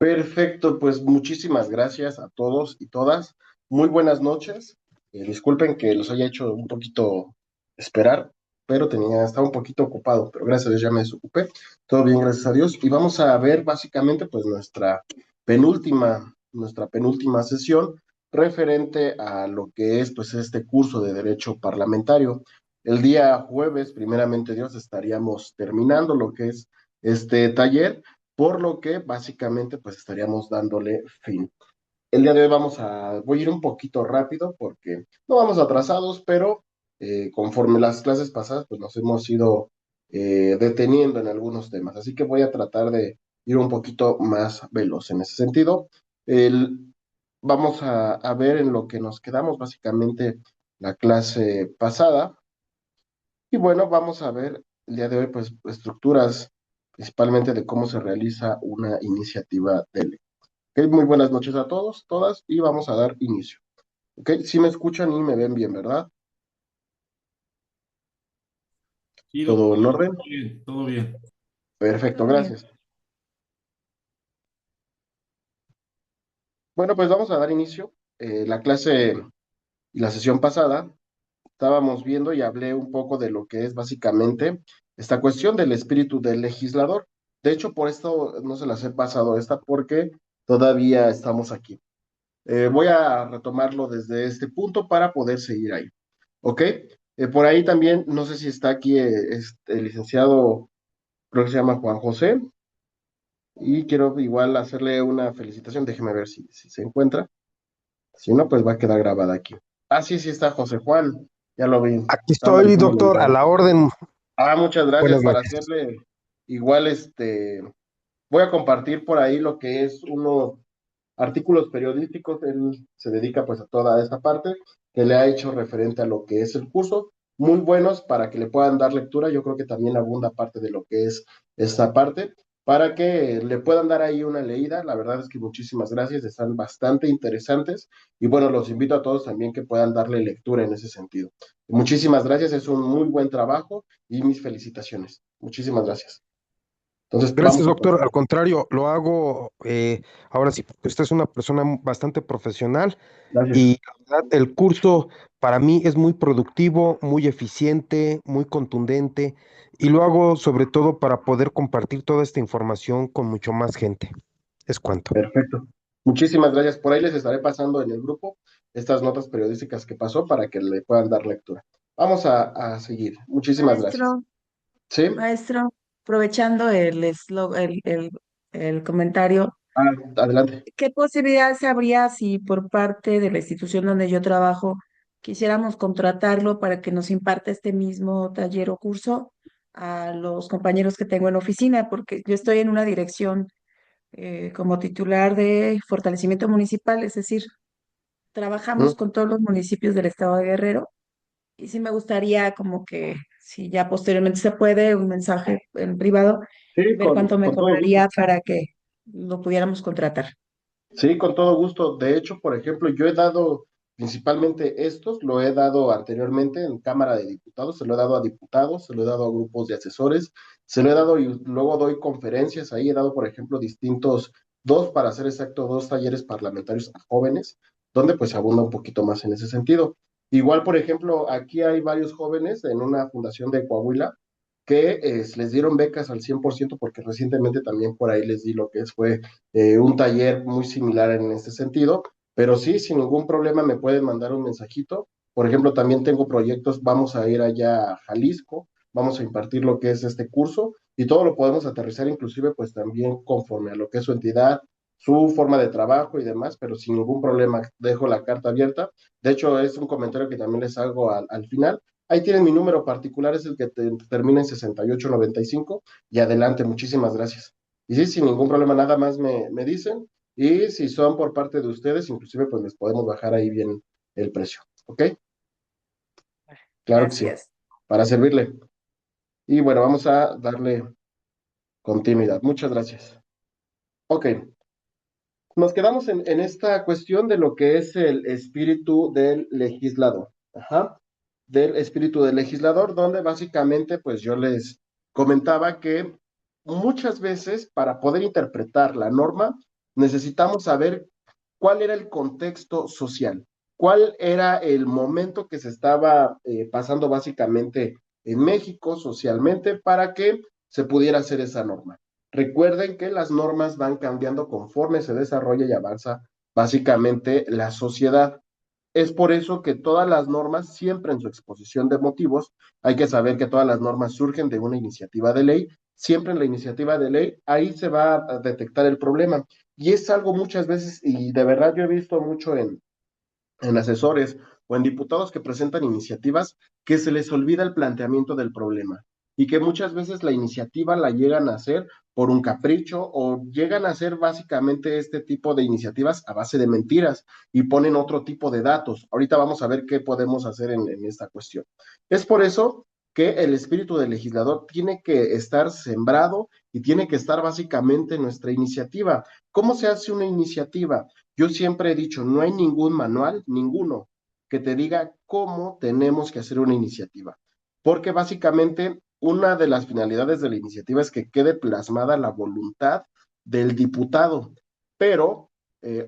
Perfecto, pues muchísimas gracias a todos y todas. Muy buenas noches. Disculpen que los haya hecho un poquito esperar, pero estaba un poquito ocupado, pero gracias a Dios ya me desocupé. Todo bien, gracias a Dios. Y vamos a ver básicamente pues nuestra penúltima sesión referente a lo que es pues este curso de Derecho Parlamentario. El día jueves, primeramente Dios, estaríamos terminando lo que es este taller, por lo que básicamente pues estaríamos dándole fin. El día de hoy voy a ir un poquito rápido porque no vamos atrasados, pero conforme las clases pasadas pues nos hemos ido deteniendo en algunos temas, así que voy a tratar de ir un poquito más veloz en ese sentido. El- Vamos a ver en lo que nos quedamos básicamente la clase pasada. Y bueno, vamos a ver el día de hoy, pues, estructuras principalmente de cómo se realiza una iniciativa de ley. Ok, muy buenas noches a todos, todas, y vamos a dar inicio. Ok, si me escuchan y me ven bien, ¿verdad? Sí, ¿Todo doctor, en orden? todo bien, todo bien. Perfecto, Todo bien. gracias. Bueno, pues vamos a dar inicio. La clase y la sesión pasada estábamos viendo y hablé un poco de lo que es básicamente esta cuestión del espíritu del legislador. De hecho, por esto no se las he pasado esta porque todavía estamos aquí. Voy a retomarlo desde este punto para poder seguir ahí. ¿Ok? Por ahí también, no sé si está aquí el licenciado, creo que se llama Juan José, y quiero igual hacerle una felicitación. Déjeme ver si se encuentra. Si no, pues va a quedar grabada aquí. Ah, sí, sí está José Juan. Ya lo vi. Aquí Está estoy, manejando la doctor, a entrada. la orden. Muchas gracias Buenas para noches. hacerle igual voy a compartir por ahí lo que es unos artículos periodísticos. Él se dedica pues a toda esta parte que le ha hecho referente a lo que es el curso, muy buenos para que le puedan dar lectura. Yo creo que también abunda parte de lo que es esta parte, para que le puedan dar ahí una leída. La verdad es que muchísimas gracias, están bastante interesantes y bueno, los invito a todos también que puedan darle lectura en ese sentido. Muchísimas gracias, es un muy buen trabajo y mis felicitaciones. Muchísimas gracias. Entonces, Gracias, vamos a doctor. pasar. Al contrario, lo hago ahora sí, porque usted es una persona bastante profesional Gracias. y la verdad, el curso para mí es muy productivo, muy eficiente, muy contundente y lo hago sobre todo para poder compartir toda esta información con mucho más gente. Es cuanto. Perfecto. Muchísimas gracias. Por ahí les estaré pasando en el grupo estas notas periodísticas que pasó para que le puedan dar lectura. Vamos a seguir. Muchísimas gracias. Maestro, ¿Sí? maestro, aprovechando el comentario, Adelante. ¿qué posibilidades habría si por parte de la institución donde yo trabajo quisiéramos contratarlo para que nos imparte este mismo taller o curso a los compañeros que tengo en la oficina? Porque yo estoy en una dirección como titular de fortalecimiento municipal, es decir, Mm. trabajamos con todos los municipios del estado de Guerrero. Y sí me gustaría como que, si ya posteriormente se puede, un mensaje en privado, Sí, ver cuánto me con todo gusto. cobraría para que lo pudiéramos contratar. Sí, con todo gusto. De hecho, por ejemplo, yo he dado principalmente estos, lo he dado anteriormente en Cámara de Diputados, se lo he dado a diputados, se lo he dado a grupos de asesores, se lo he dado y luego doy conferencias. Ahí he dado, por ejemplo, dos, para ser exacto, dos talleres parlamentarios a jóvenes, donde pues abunda un poquito más en ese sentido. Igual, por ejemplo, aquí hay varios jóvenes en una fundación de Coahuila que les dieron becas al 100% porque recientemente también por ahí les di lo que fue un taller muy similar en este sentido, pero sí, sin ningún problema me pueden mandar un mensajito. Por ejemplo, también tengo proyectos, vamos a ir allá a Jalisco, vamos a impartir lo que es este curso y todo lo podemos aterrizar inclusive pues también conforme a lo que es su entidad, su forma de trabajo y demás, pero sin ningún problema dejo la carta abierta. De hecho, es un comentario que también les hago al final. Ahí tienen mi número particular, es el que termina en 6895 y adelante, muchísimas gracias. Y sí, sin ningún problema, nada más me dicen. Y si son por parte de ustedes, inclusive pues les podemos bajar ahí bien el precio. ¿Ok? Claro que sí, Gracias. para servirle. Y bueno, vamos a darle continuidad. Muchas gracias. Ok, nos quedamos en esta cuestión de lo que es el espíritu del legislador. Ajá. Del espíritu del legislador, donde básicamente pues yo les comentaba que muchas veces para poder interpretar la norma necesitamos saber cuál era el contexto social, cuál era el momento que se estaba pasando básicamente en México socialmente para que se pudiera hacer esa norma. Recuerden que las normas van cambiando conforme se desarrolla y avanza básicamente la sociedad. Es por eso que todas las normas, siempre en su exposición de motivos, hay que saber que todas las normas surgen de una iniciativa de ley. Siempre en la iniciativa de ley, ahí se va a detectar el problema. Y es algo muchas veces, y de verdad yo he visto mucho en asesores o en diputados que presentan iniciativas que se les olvida el planteamiento del problema y que muchas veces la iniciativa la llegan a hacer por un capricho o llegan a hacer básicamente este tipo de iniciativas a base de mentiras y ponen otro tipo de datos. Ahorita vamos a ver qué podemos hacer en esta cuestión. Es por eso que el espíritu del legislador tiene que estar sembrado y tiene que estar básicamente en nuestra iniciativa. ¿Cómo se hace una iniciativa? Yo siempre he dicho, no hay ningún manual, ninguno, que te diga cómo tenemos que hacer una iniciativa, porque básicamente una de las finalidades de la iniciativa es que quede plasmada la voluntad del diputado, pero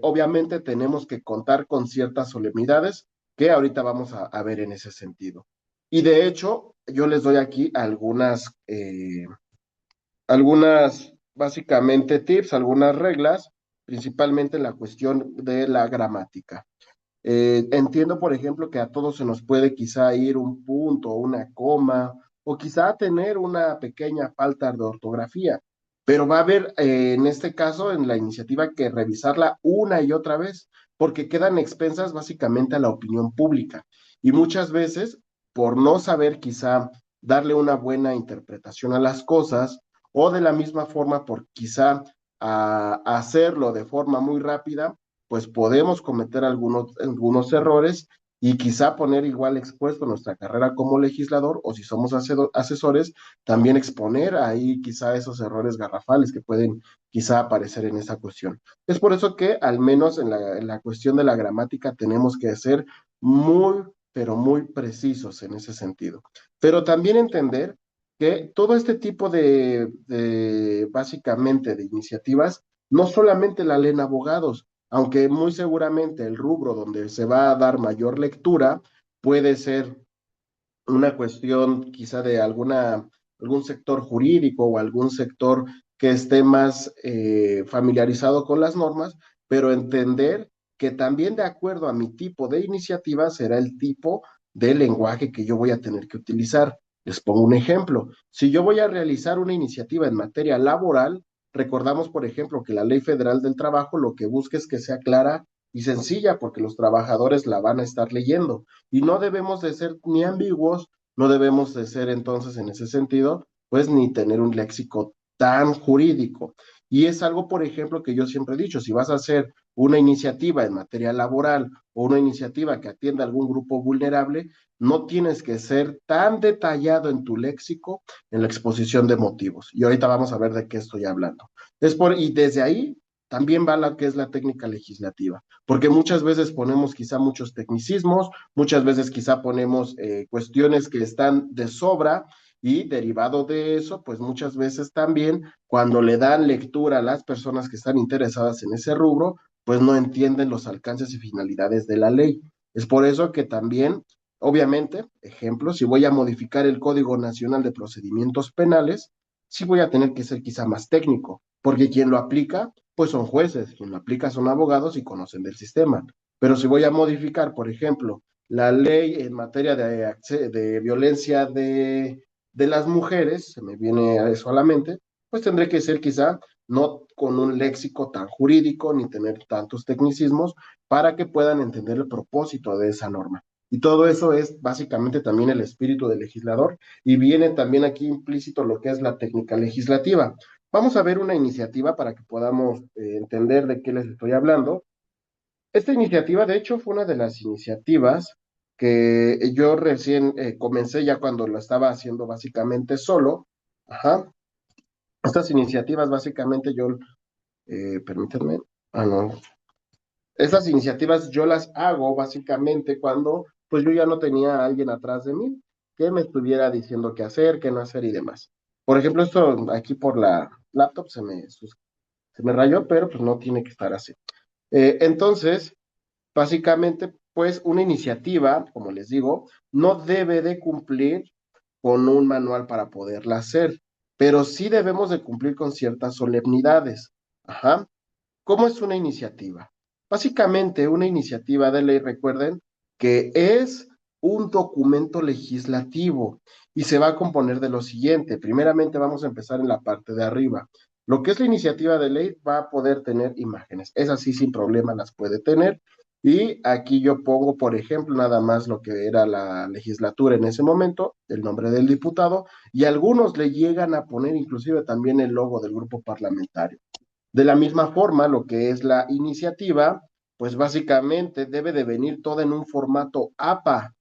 obviamente tenemos que contar con ciertas solemnidades que ahorita vamos a ver en ese sentido. Y de hecho, yo les doy aquí algunas básicamente tips, algunas reglas, principalmente en la cuestión de la gramática. Entiendo, por ejemplo, que a todos se nos puede quizá ir un punto o una coma, o quizá tener una pequeña falta de ortografía, pero va a haber, en este caso, en la iniciativa, que revisarla una y otra vez, porque quedan expensas básicamente a la opinión pública. Y muchas veces, por no saber quizá darle una buena interpretación a las cosas, o de la misma forma por quizá hacerlo de forma muy rápida, pues podemos cometer algunos errores y quizá poner igual expuesto nuestra carrera como legislador o si somos asesores, también exponer ahí quizá esos errores garrafales que pueden quizá aparecer en esa cuestión. Es por eso que al menos en la cuestión de la gramática tenemos que ser muy, pero muy precisos en ese sentido. Pero también entender que todo este tipo básicamente de iniciativas no solamente la leen abogados, aunque muy seguramente el rubro donde se va a dar mayor lectura puede ser una cuestión quizá de algún sector jurídico o algún sector que esté más familiarizado con las normas, pero entender que también de acuerdo a mi tipo de iniciativa será el tipo de lenguaje que yo voy a tener que utilizar. Les pongo un ejemplo. Si yo voy a realizar una iniciativa en materia laboral, recordamos, por ejemplo, que la Ley Federal del Trabajo lo que busca es que sea clara y sencilla, porque los trabajadores la van a estar leyendo y no debemos de ser ni ambiguos, no debemos de ser entonces en ese sentido, pues ni tener un léxico tan jurídico. Y es algo, por ejemplo, que yo siempre he dicho, si vas a hacer una iniciativa en materia laboral o una iniciativa que atienda a algún grupo vulnerable, no tienes que ser tan detallado en tu léxico en la exposición de motivos. Y ahorita vamos a ver de qué estoy hablando. Y desde ahí también va la que es la técnica legislativa, porque muchas veces ponemos quizá muchos tecnicismos, muchas veces quizá ponemos cuestiones que están de sobra y derivado de eso, pues muchas veces también cuando le dan lectura a las personas que están interesadas en ese rubro, pues no entienden los alcances y finalidades de la ley. Es por eso que también, obviamente, ejemplo, si voy a modificar el Código Nacional de Procedimientos Penales, sí voy a tener que ser quizá más técnico, porque quien lo aplica, pues son jueces, quien lo aplica son abogados y conocen del sistema. Pero si voy a modificar, por ejemplo, la ley en materia de violencia de las mujeres, se me viene a eso a la mente, pues tendré que ser quizá no con un léxico tan jurídico ni tener tantos tecnicismos para que puedan entender el propósito de esa norma. Y todo eso es básicamente también el espíritu del legislador y viene también aquí implícito lo que es la técnica legislativa. Vamos a ver una iniciativa para que podamos entender de qué les estoy hablando. Esta iniciativa, de hecho, fue una de las iniciativas que yo recién comencé ya cuando lo estaba haciendo básicamente solo. Ajá. Estas iniciativas básicamente permítanme, no. Estas iniciativas yo las hago básicamente cuando pues yo ya no tenía a alguien atrás de mí que me estuviera diciendo qué hacer, qué no hacer y demás. Por ejemplo, esto aquí por la laptop se me Se me rayó, pero pues no tiene que estar así. Entonces, básicamente, pues una iniciativa, como les digo, no debe de cumplir con un manual para poderla hacer, pero sí debemos de cumplir con ciertas solemnidades. Ajá. ¿Cómo es una iniciativa? Básicamente, una iniciativa de ley, recuerden, que es un documento legislativo y se va a componer de lo siguiente. Primeramente, vamos a empezar en la parte de arriba. Lo que es la iniciativa de ley va a poder tener imágenes. Es así, sin problema las puede tener. Y aquí yo pongo, por ejemplo, nada más lo que era la legislatura en ese momento, el nombre del diputado, y algunos le llegan a poner inclusive también el logo del grupo parlamentario. De la misma forma, lo que es la iniciativa, pues básicamente debe de venir toda en un formato APA,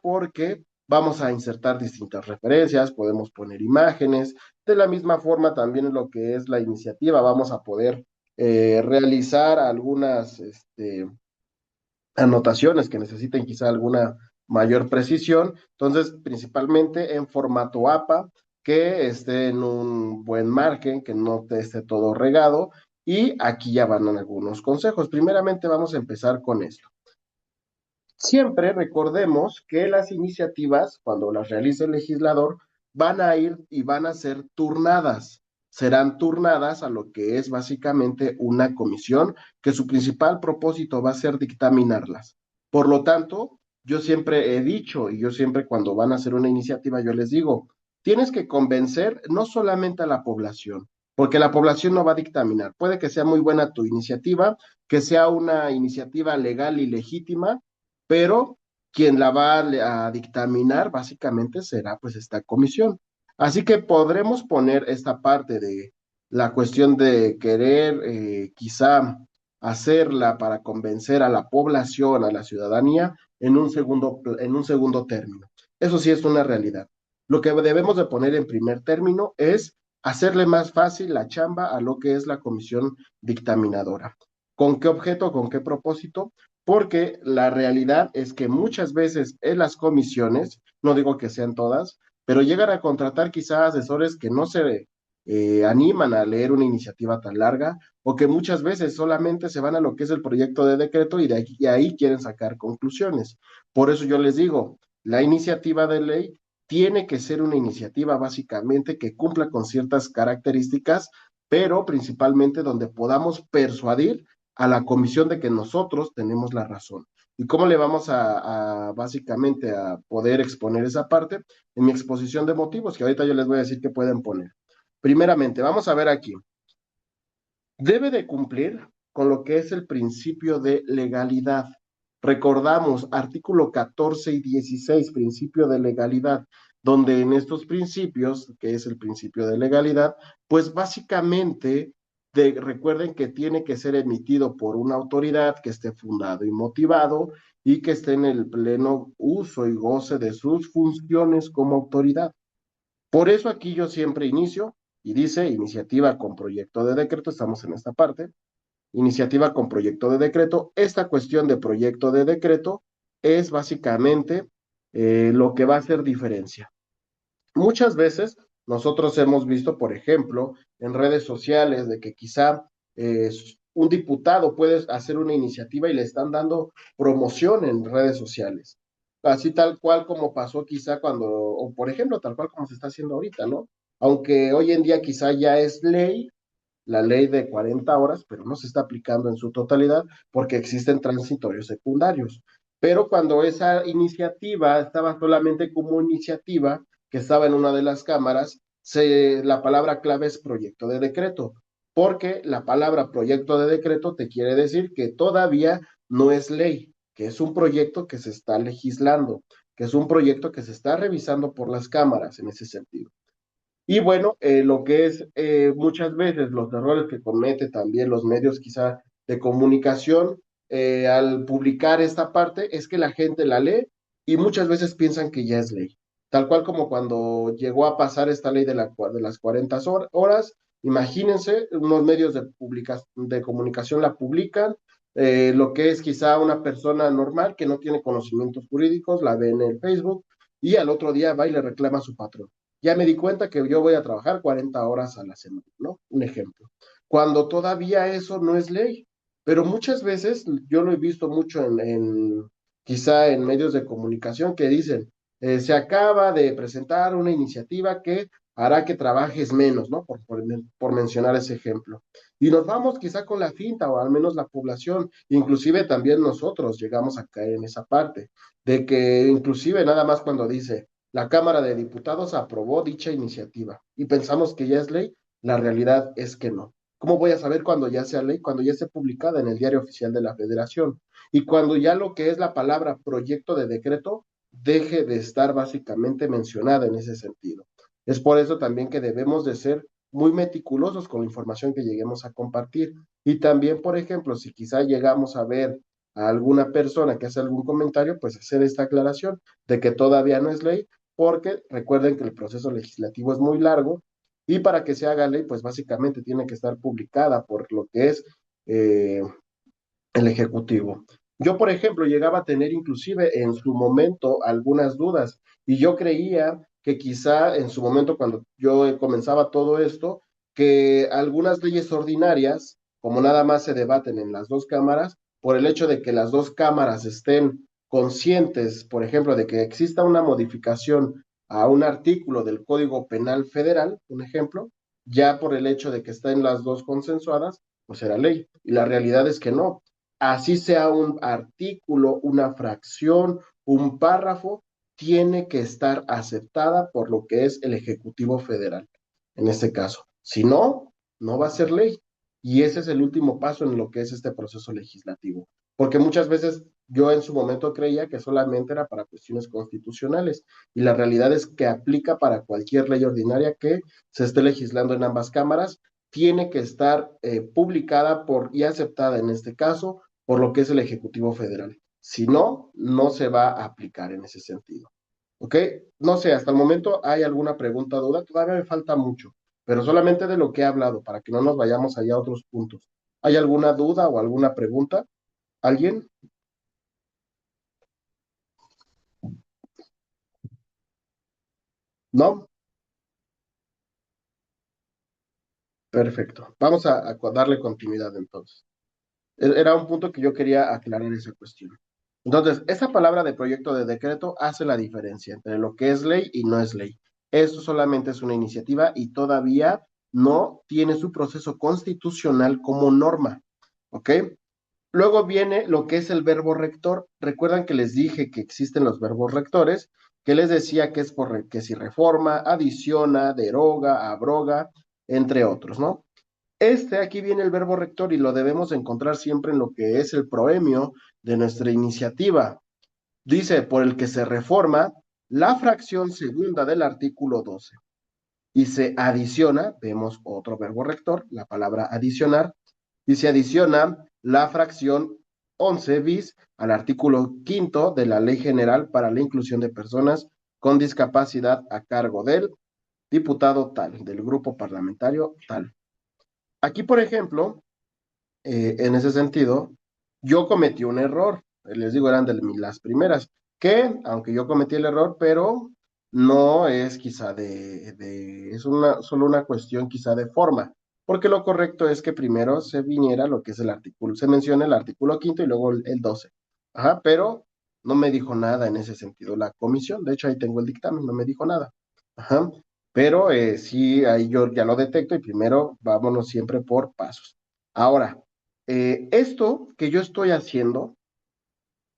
porque vamos a insertar distintas referencias, podemos poner imágenes. De la misma forma, también en lo que es la iniciativa, vamos a poder realizar algunas anotaciones que necesiten quizá alguna mayor precisión. Entonces, principalmente en formato APA, que esté en un buen margen, que no te esté todo regado. Y aquí ya van algunos consejos. Primeramente vamos a empezar con esto. Siempre recordemos que las iniciativas, cuando las realice el legislador, van a ir y van a ser turnadas. Serán turnadas a lo que es básicamente una comisión, que su principal propósito va a ser dictaminarlas. Por lo tanto, yo siempre he dicho, y yo siempre cuando van a hacer una iniciativa, yo les digo, tienes que convencer no solamente a la población, porque la población no va a dictaminar. Puede que sea muy buena tu iniciativa, que sea una iniciativa legal y legítima, pero quien la va a dictaminar básicamente será pues esta comisión. Así que podremos poner esta parte de la cuestión de querer quizá hacerla para convencer a la población, a la ciudadanía, en un segundo término. Eso sí es una realidad. Lo que debemos de poner en primer término es hacerle más fácil la chamba a lo que es la comisión dictaminadora. ¿Con qué objeto, con qué propósito? Porque la realidad es que muchas veces en las comisiones, no digo que sean todas, pero llegan a contratar quizás asesores que no se animan a leer una iniciativa tan larga o que muchas veces solamente se van a lo que es el proyecto de decreto y ahí quieren sacar conclusiones. Por eso yo les digo, la iniciativa de ley tiene que ser una iniciativa básicamente que cumpla con ciertas características, pero principalmente donde podamos persuadir a la comisión de que nosotros tenemos la razón. ¿Y cómo le vamos básicamente a poder exponer esa parte? En mi exposición de motivos, que ahorita yo les voy a decir que pueden poner. Primeramente, vamos a ver aquí. Debe de cumplir con lo que es el principio de legalidad. Recordamos artículo 14 y 16, principio de legalidad, donde en estos principios, que es el principio de legalidad, pues básicamente recuerden que tiene que ser emitido por una autoridad que esté fundado y motivado y que esté en el pleno uso y goce de sus funciones como autoridad. Por eso aquí yo siempre inicio y dice iniciativa con proyecto de decreto, estamos en esta parte, iniciativa con proyecto de decreto. Esta cuestión de proyecto de decreto es básicamente lo que va a hacer diferencia. Muchas veces nosotros hemos visto, por ejemplo, en redes sociales de que quizá un diputado puede hacer una iniciativa y le están dando promoción en redes sociales. Así tal cual como pasó quizá cuando, o por ejemplo, tal cual como se está haciendo ahorita, ¿no? Aunque hoy en día quizá ya es ley, la ley de 40 horas, pero no se está aplicando en su totalidad porque existen transitorios secundarios. Pero cuando esa iniciativa estaba solamente como iniciativa, que estaba en una de las cámaras, la palabra clave es proyecto de decreto, porque la palabra proyecto de decreto te quiere decir que todavía no es ley, que es un proyecto que se está legislando, que es un proyecto que se está revisando por las cámaras en ese sentido. Y bueno, lo que es muchas veces los errores que comete también los medios quizá de comunicación al publicar esta parte es que la gente la lee y muchas veces piensan que ya es ley. Tal cual como cuando llegó a pasar esta ley de las 40 horas, imagínense, unos medios de comunicación la publican, lo que es quizá una persona normal que no tiene conocimientos jurídicos, la ve en el Facebook y al otro día va y le reclama a su patrón. ya me di cuenta que yo voy a trabajar 40 horas a la semana, ¿no? Un ejemplo. Cuando todavía eso no es ley, pero muchas veces yo lo he visto mucho quizá en medios de comunicación que dicen, se acaba de presentar una iniciativa que hará que trabajes menos, ¿no? Por mencionar ese ejemplo. Y nos vamos quizá con la finta, o al menos la población, inclusive también nosotros llegamos a caer en esa parte, de que inclusive nada más cuando dice, la Cámara de Diputados aprobó dicha iniciativa y pensamos que ya es ley, la realidad es que no. ¿Cómo voy a saber cuando ya sea ley? Cuando ya esté publicada en el Diario Oficial de la Federación y cuando ya lo que es la palabra proyecto de decreto deje de estar básicamente mencionada en ese sentido. Es por eso también que debemos de ser muy meticulosos con la información que lleguemos a compartir. Y también, por ejemplo, si quizá llegamos a ver a alguna persona que hace algún comentario, pues hacer esta aclaración de que todavía no es ley, porque recuerden que el proceso legislativo es muy largo y para que se haga ley, pues básicamente tiene que estar publicada por lo que es el Ejecutivo. Yo, por ejemplo, llegaba a tener inclusive en su momento algunas dudas y yo creía que quizá en su momento cuando yo comenzaba todo esto, que algunas leyes ordinarias, como nada más se debaten en las dos cámaras, por el hecho de que las dos cámaras estén conscientes, por ejemplo, de que exista una modificación a un artículo del Código Penal Federal, un ejemplo, ya por el hecho de que estén las dos consensuadas, pues era ley. Y la realidad es que no, así sea un artículo, una fracción, un párrafo, tiene que estar aceptada por lo que es el Ejecutivo Federal, en este caso. Si no, no va a ser ley. Y ese es el último paso en lo que es este proceso legislativo. Porque muchas veces yo en su momento creía que solamente era para cuestiones constitucionales y la realidad es que aplica para cualquier ley ordinaria que se esté legislando en ambas cámaras, tiene que estar publicada y aceptada en este caso por lo que es el Ejecutivo Federal. Si no, no se va a aplicar en ese sentido. ¿Ok? No sé, hasta el momento hay alguna pregunta o duda, todavía me falta mucho, pero solamente de lo que he hablado, para que no nos vayamos allá a otros puntos. ¿Hay alguna duda o alguna pregunta? ¿Alguien? ¿No? Perfecto. Vamos a darle continuidad entonces. Era un punto que yo quería aclarar esa cuestión. Entonces, esa palabra de proyecto de decreto hace la diferencia entre lo que es ley y no es ley. Esto solamente es una iniciativa y todavía no tiene su proceso constitucional como norma. ¿Ok? Luego viene lo que es el verbo rector. Recuerdan que les dije que existen los verbos rectores, que les decía que es que si reforma, adiciona, deroga, abroga, entre otros, ¿no? Aquí viene el verbo rector y lo debemos encontrar siempre en lo que es el proemio de nuestra iniciativa. Dice, por el que se reforma la fracción segunda del artículo 12 y se adiciona, vemos otro verbo rector, la palabra adicionar, y se adiciona la fracción 11 bis al artículo quinto de la Ley General para la Inclusión de Personas con Discapacidad a cargo del diputado tal, del grupo parlamentario tal. Aquí, por ejemplo, en ese sentido, yo cometí un error, les digo, eran de las primeras, que aunque yo cometí el error, pero no es quizá es solo una cuestión quizá de forma, porque lo correcto es que primero se viniera lo que es el artículo, se menciona el artículo quinto y luego el 12. Ajá, pero no me dijo nada en ese sentido la comisión, de hecho ahí tengo el dictamen, no me dijo nada. Ajá, pero sí, ahí yo ya lo detecto y primero vámonos siempre por pasos. Ahora, esto que yo estoy haciendo,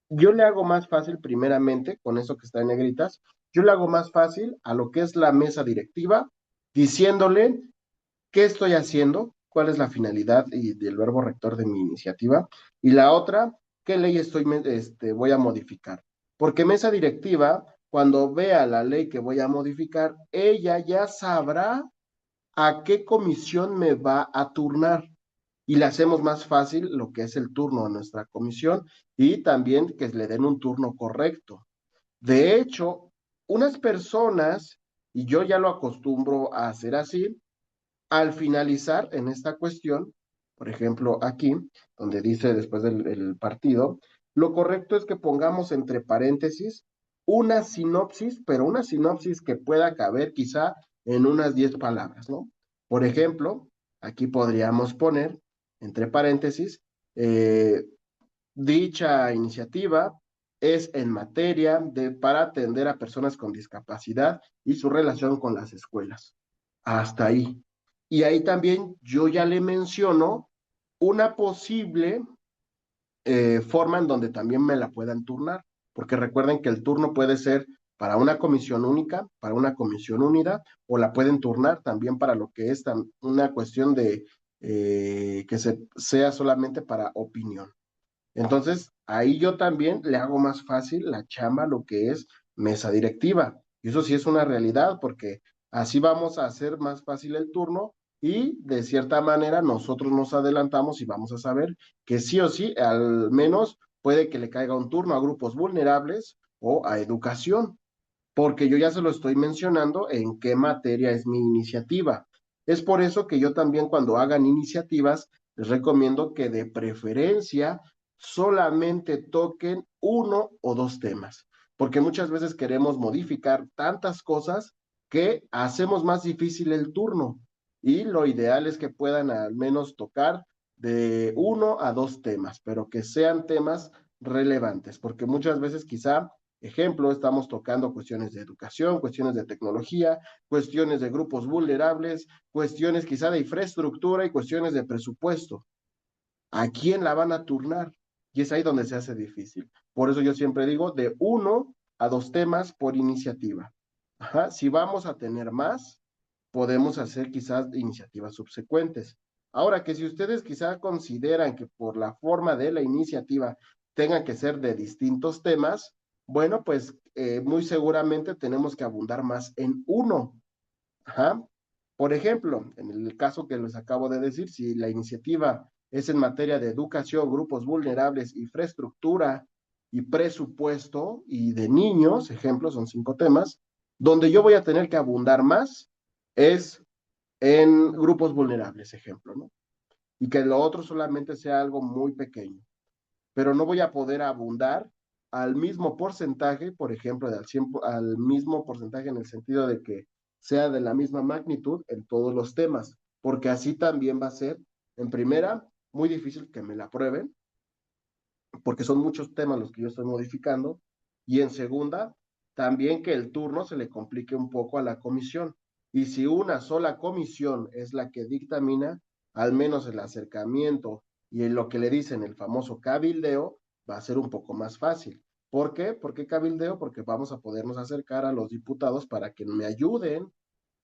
yo le hago más fácil primeramente, con eso que está en negritas, yo le hago más fácil a lo que es la mesa directiva, diciéndole qué estoy haciendo, cuál es la finalidad y del verbo rector de mi iniciativa, y la otra, qué ley voy a modificar. Porque mesa directiva, cuando vea la ley que voy a modificar, ella ya sabrá a qué comisión me va a turnar y le hacemos más fácil lo que es el turno a nuestra comisión y también que le den un turno correcto. De hecho, unas personas, y yo ya lo acostumbro a hacer así, al finalizar en esta cuestión, por ejemplo, aquí, donde dice después del partido, lo correcto es que pongamos entre paréntesis una sinopsis, pero una sinopsis que pueda caber quizá en unas 10 palabras, ¿no? Por ejemplo, aquí podríamos poner, entre paréntesis, eh, dicha iniciativa es en materia para atender a personas con discapacidad y su relación con las escuelas. Hasta ahí. Y ahí también yo ya le menciono una posible forma en donde también me la puedan turnar, porque recuerden que el turno puede ser para una comisión única, para una comisión unida, o la pueden turnar también para lo que es una cuestión de que sea solamente para opinión. Entonces, ahí yo también le hago más fácil la chamba, lo que es mesa directiva. Y eso sí es una realidad, porque así vamos a hacer más fácil el turno y de cierta manera nosotros nos adelantamos y vamos a saber que sí o sí, al menos puede que le caiga un turno a grupos vulnerables o a educación, porque yo ya se lo estoy mencionando en qué materia es mi iniciativa. Es por eso que yo también cuando hagan iniciativas les recomiendo que de preferencia solamente toquen uno o dos temas, porque muchas veces queremos modificar tantas cosas que hacemos más difícil el turno y lo ideal es que puedan al menos tocar de uno a dos temas, pero que sean temas relevantes, porque muchas veces quizá ejemplo, estamos tocando cuestiones de educación, cuestiones de tecnología, cuestiones de grupos vulnerables, cuestiones quizá de infraestructura y cuestiones de presupuesto. ¿A quién la van a turnar? Y es ahí donde se hace difícil. Por eso yo siempre digo de uno a dos temas por iniciativa. Ajá. Si vamos a tener más, podemos hacer quizás iniciativas subsecuentes. Ahora que si ustedes quizá consideran que por la forma de la iniciativa tengan que ser de distintos temas, bueno, pues muy seguramente tenemos que abundar más en uno. Ajá. Por ejemplo, en el caso que les acabo de decir, si la iniciativa es en materia de educación, grupos vulnerables, infraestructura y presupuesto y de niños, ejemplo, son 5 temas, donde yo voy a tener que abundar más es en grupos vulnerables, ejemplo, ¿no? Y que lo otro solamente sea algo muy pequeño, pero no voy a poder abundar al mismo porcentaje, por ejemplo, al mismo porcentaje en el sentido de que sea de la misma magnitud en todos los temas, porque así también va a ser, en primera, muy difícil que me la aprueben, porque son muchos temas los que yo estoy modificando, y en segunda, también que el turno se le complique un poco a la comisión. Y si una sola comisión es la que dictamina, al menos el acercamiento y en lo que le dicen el famoso cabildeo, va a ser un poco más fácil. ¿Por qué? ¿Por qué cabildeo? Porque vamos a podernos acercar a los diputados para que me ayuden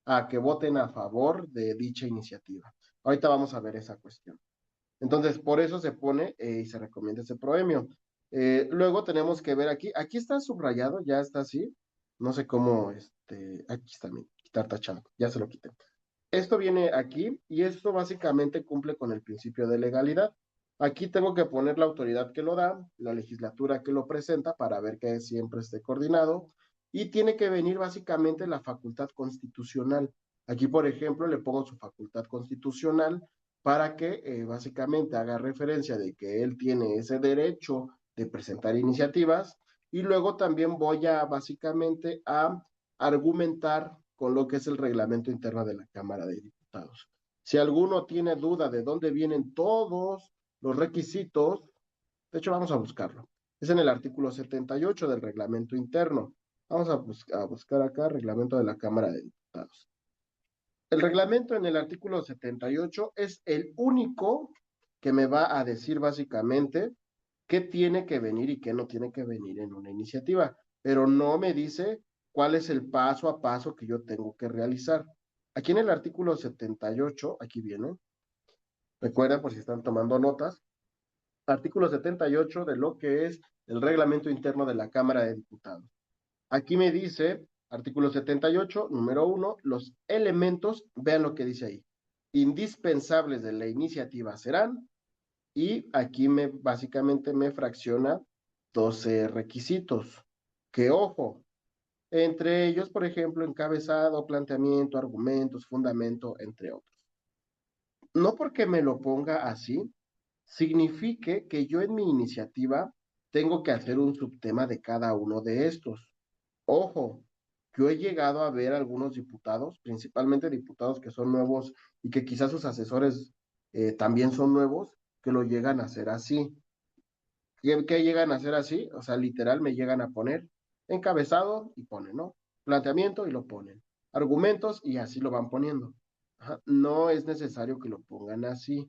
a que voten a favor de dicha iniciativa. Ahorita vamos a ver esa cuestión. Entonces, por eso se pone y se recomienda ese proemio. Luego tenemos que ver aquí está subrayado, ya está así. No sé cómo, aquí está, quitar tachado, ya se lo quité. Esto viene aquí y esto básicamente cumple con el principio de legalidad. Aquí tengo que poner la autoridad que lo da, la legislatura que lo presenta para ver que siempre esté coordinado y tiene que venir básicamente la facultad constitucional. Aquí, por ejemplo, le pongo su facultad constitucional para que básicamente haga referencia de que él tiene ese derecho de presentar iniciativas y luego también voy a básicamente a argumentar con lo que es el reglamento interno de la Cámara de Diputados. Si alguno tiene duda de dónde vienen todos los requisitos, de hecho vamos a buscarlo. Es en el artículo 78 del reglamento interno. Vamos a buscar acá reglamento de la Cámara de Diputados. El reglamento en el artículo 78 es el único que me va a decir básicamente qué tiene que venir y qué no tiene que venir en una iniciativa, pero no me dice cuál es el paso a paso que yo tengo que realizar. Aquí en el artículo 78, aquí viene, recuerda por si están tomando notas, artículo 78 de lo que es el reglamento interno de la Cámara de Diputados. Aquí me dice, artículo 78, número 1, los elementos, vean lo que dice ahí, indispensables de la iniciativa serán, y aquí básicamente me fracciona 12 requisitos, que ojo, entre ellos, por ejemplo, encabezado, planteamiento, argumentos, fundamento, entre otros. No porque me lo ponga así, signifique que yo en mi iniciativa tengo que hacer un subtema de cada uno de estos. Ojo, yo he llegado a ver algunos diputados, principalmente diputados que son nuevos y que quizás sus asesores también son nuevos, que lo llegan a hacer así. ¿Qué llegan a hacer así? O sea, literal me llegan a poner encabezado y ponen, ¿no? Planteamiento y lo ponen. Argumentos y así lo van poniendo. Ajá. No es necesario que lo pongan así.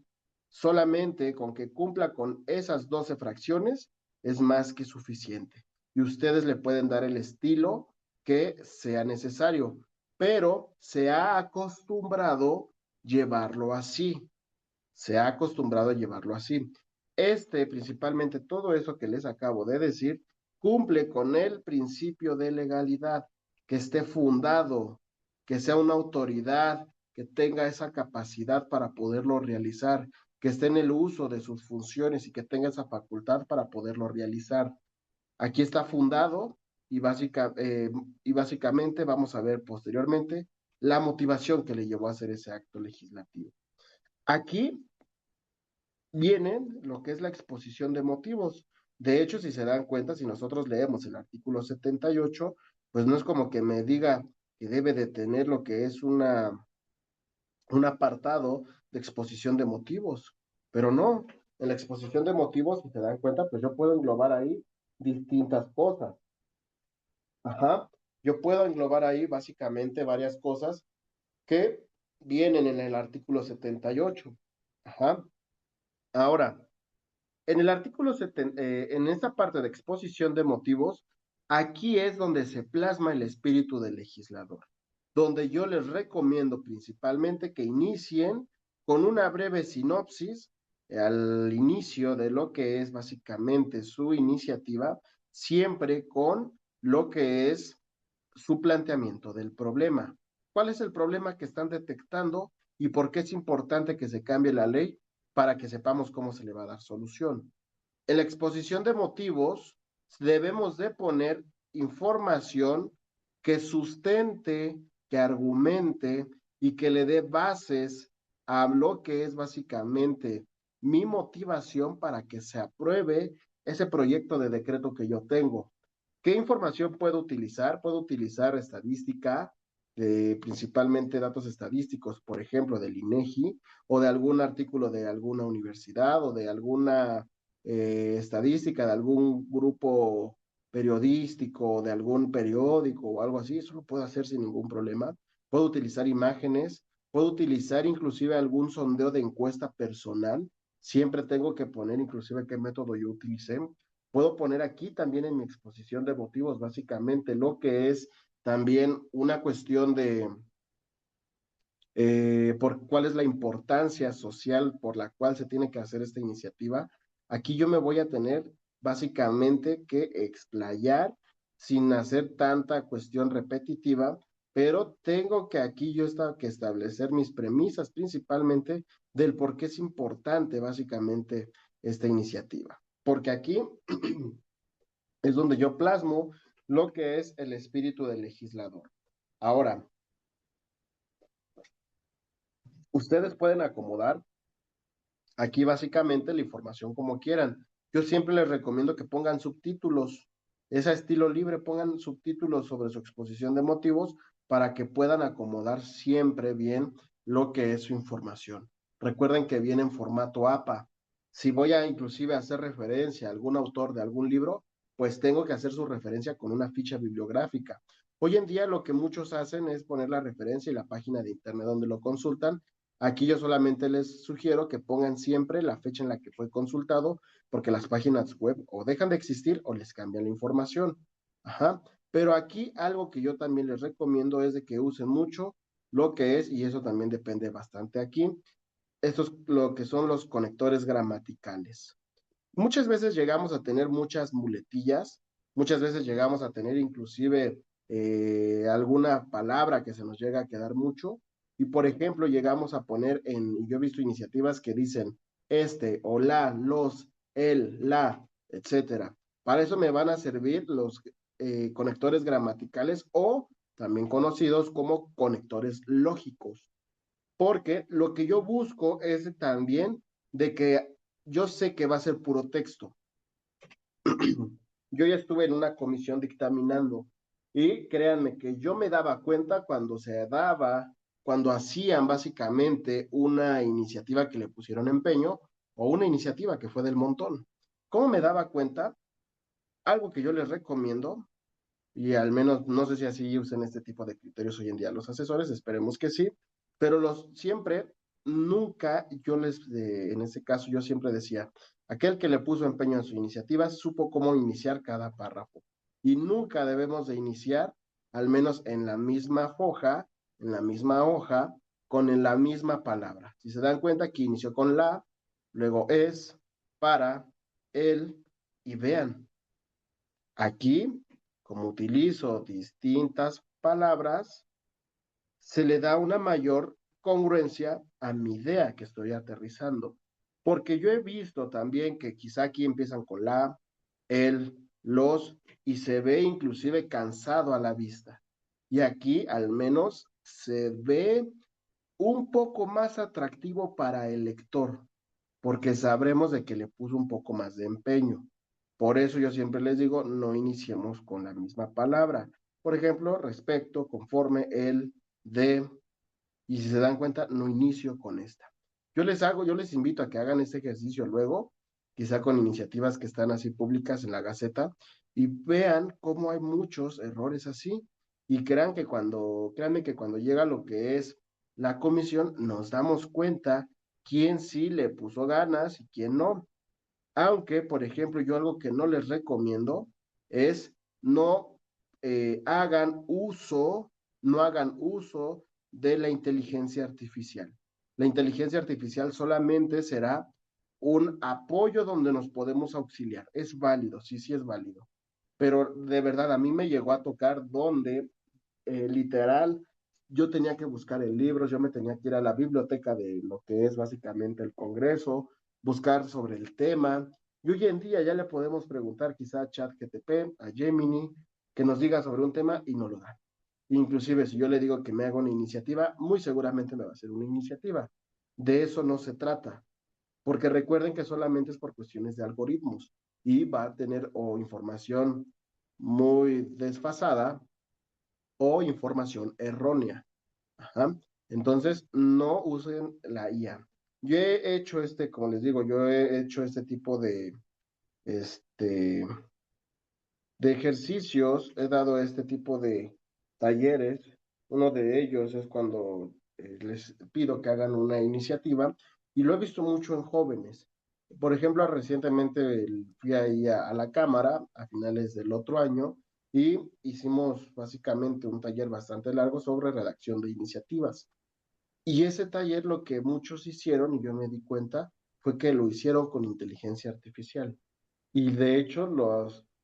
Solamente con que cumpla con esas 12 fracciones es más que suficiente. Y ustedes le pueden dar el estilo que sea necesario, pero se ha acostumbrado llevarlo así. Se ha acostumbrado a llevarlo así. Principalmente todo eso que les acabo de decir, cumple con el principio de legalidad, que esté fundado, que sea una autoridad, que tenga esa capacidad para poderlo realizar, que esté en el uso de sus funciones y que tenga esa facultad para poderlo realizar. Aquí está fundado y básicamente vamos a ver posteriormente la motivación que le llevó a hacer ese acto legislativo. Aquí viene lo que es la exposición de motivos. De hecho, si se dan cuenta, si nosotros leemos el artículo 78, pues no es como que me diga que debe de tener lo que es un apartado de exposición de motivos, pero no, en la exposición de motivos, si se dan cuenta, pues yo puedo englobar ahí distintas cosas. Ajá, yo puedo englobar ahí básicamente varias cosas que vienen en el artículo 78. Ajá, ahora. En el artículo 70, en esta parte de exposición de motivos, aquí es donde se plasma el espíritu del legislador, donde yo les recomiendo principalmente que inicien con una breve sinopsis al inicio de lo que es básicamente su iniciativa, siempre con lo que es su planteamiento del problema. ¿Cuál es el problema que están detectando y por qué es importante que se cambie la ley para que sepamos cómo se le va a dar solución? En la exposición de motivos debemos de poner información que sustente, que argumente y que le dé bases a lo que es básicamente mi motivación para que se apruebe ese proyecto de decreto que yo tengo. ¿Qué información puedo utilizar? Puedo utilizar estadística, principalmente datos estadísticos, por ejemplo, del INEGI o de algún artículo de alguna universidad o de alguna estadística de algún grupo periodístico, de algún periódico o algo así. Eso lo puedo hacer sin ningún problema. Puedo utilizar imágenes, puedo utilizar inclusive algún sondeo de encuesta personal. Siempre tengo que poner inclusive qué método yo utilicé. Puedo poner aquí también en mi exposición de motivos básicamente lo que es también una cuestión de por cuál es la importancia social por la cual se tiene que hacer esta iniciativa. Aquí yo me voy a tener básicamente que explayar sin hacer tanta cuestión repetitiva, pero tengo que aquí que establecer mis premisas principalmente del por qué es importante básicamente esta iniciativa. Porque aquí es donde yo plasmo lo que es el espíritu del legislador. Ahora, ustedes pueden acomodar aquí básicamente la información como quieran. Yo siempre les recomiendo que pongan subtítulos. Es a estilo libre, pongan subtítulos sobre su exposición de motivos para que puedan acomodar siempre bien lo que es su información. Recuerden que viene en formato APA. Si voy a inclusive hacer referencia a algún autor de algún libro, pues tengo que hacer su referencia con una ficha bibliográfica. Hoy en día lo que muchos hacen es poner la referencia y la página de internet donde lo consultan. Aquí yo solamente les sugiero que pongan siempre la fecha en la que fue consultado, porque las páginas web o dejan de existir o les cambian la información. Ajá. Pero aquí algo que yo también les recomiendo es de que usen mucho lo que es, y eso también depende bastante aquí, estos lo que son los conectores gramaticales. Muchas veces llegamos a tener muchas muletillas, muchas veces llegamos a tener inclusive alguna palabra que se nos llega a quedar mucho, y por ejemplo llegamos a poner y yo he visto iniciativas que dicen o la, los, el, la, etcétera. Para eso me van a servir los conectores gramaticales o también conocidos como conectores lógicos, porque lo que yo busco es también de que yo sé que va a ser puro texto. Yo ya estuve en una comisión dictaminando Y créanme que yo me daba cuenta cuando hacían básicamente una iniciativa que le pusieron empeño o una iniciativa que fue del montón. ¿Cómo me daba cuenta? Algo que yo les recomiendo, y al menos no sé si así usen este tipo de criterios hoy en día los asesores, esperemos que sí, pero nunca en este caso yo siempre decía, aquel que le puso empeño en su iniciativa supo cómo iniciar cada párrafo. Y nunca debemos de iniciar, al menos en la misma hoja, con la misma palabra. Si se dan cuenta que inició con la, luego es, para, el, y vean, aquí, como utilizo distintas palabras, se le da una mayor congruencia a mi idea que estoy aterrizando. Porque yo he visto también que quizá aquí empiezan con la, el, los, y se ve inclusive cansado a la vista. Y aquí al menos se ve un poco más atractivo para el lector, porque sabremos de que le puso un poco más de empeño. Por eso yo siempre les digo, no iniciemos con la misma palabra. Por ejemplo, respecto, conforme, el, de, y si se dan cuenta, no inicio con esta. Yo les invito a que hagan este ejercicio luego, quizá con iniciativas que están así públicas en la Gaceta, y vean cómo hay muchos errores así. Y créanme que cuando llega lo que es la comisión, nos damos cuenta quién sí le puso ganas y quién no. Aunque, por ejemplo, yo algo que no les recomiendo es no hagan uso, no hagan uso de la inteligencia artificial. La inteligencia artificial solamente será un apoyo donde nos podemos auxiliar. Es válido, sí, sí es válido. Pero de verdad, a mí me llegó a tocar donde literal yo tenía que buscar el libro, yo me tenía que ir a la biblioteca de lo que es básicamente el Congreso, buscar sobre el tema. Y hoy en día ya le podemos preguntar quizá a ChatGPT, a Gemini, que nos diga sobre un tema y no lo da. Inclusive si yo le digo que me haga una iniciativa, muy seguramente me va a hacer una iniciativa. De eso no se trata, porque recuerden que solamente es por cuestiones de algoritmos y va a tener o información muy desfasada o información errónea. Ajá. Entonces, no usen la IA. Yo he hecho como les digo, yo he hecho este tipo este, de ejercicios, he dado este tipo de talleres. Uno de ellos es cuando les pido que hagan una iniciativa y lo he visto mucho en jóvenes. Por ejemplo, recientemente fui ahí a la Cámara a finales del otro año y hicimos básicamente un taller bastante largo sobre redacción de iniciativas. Y ese taller lo que muchos hicieron, y yo me di cuenta, fue que lo hicieron con inteligencia artificial. Y de hecho,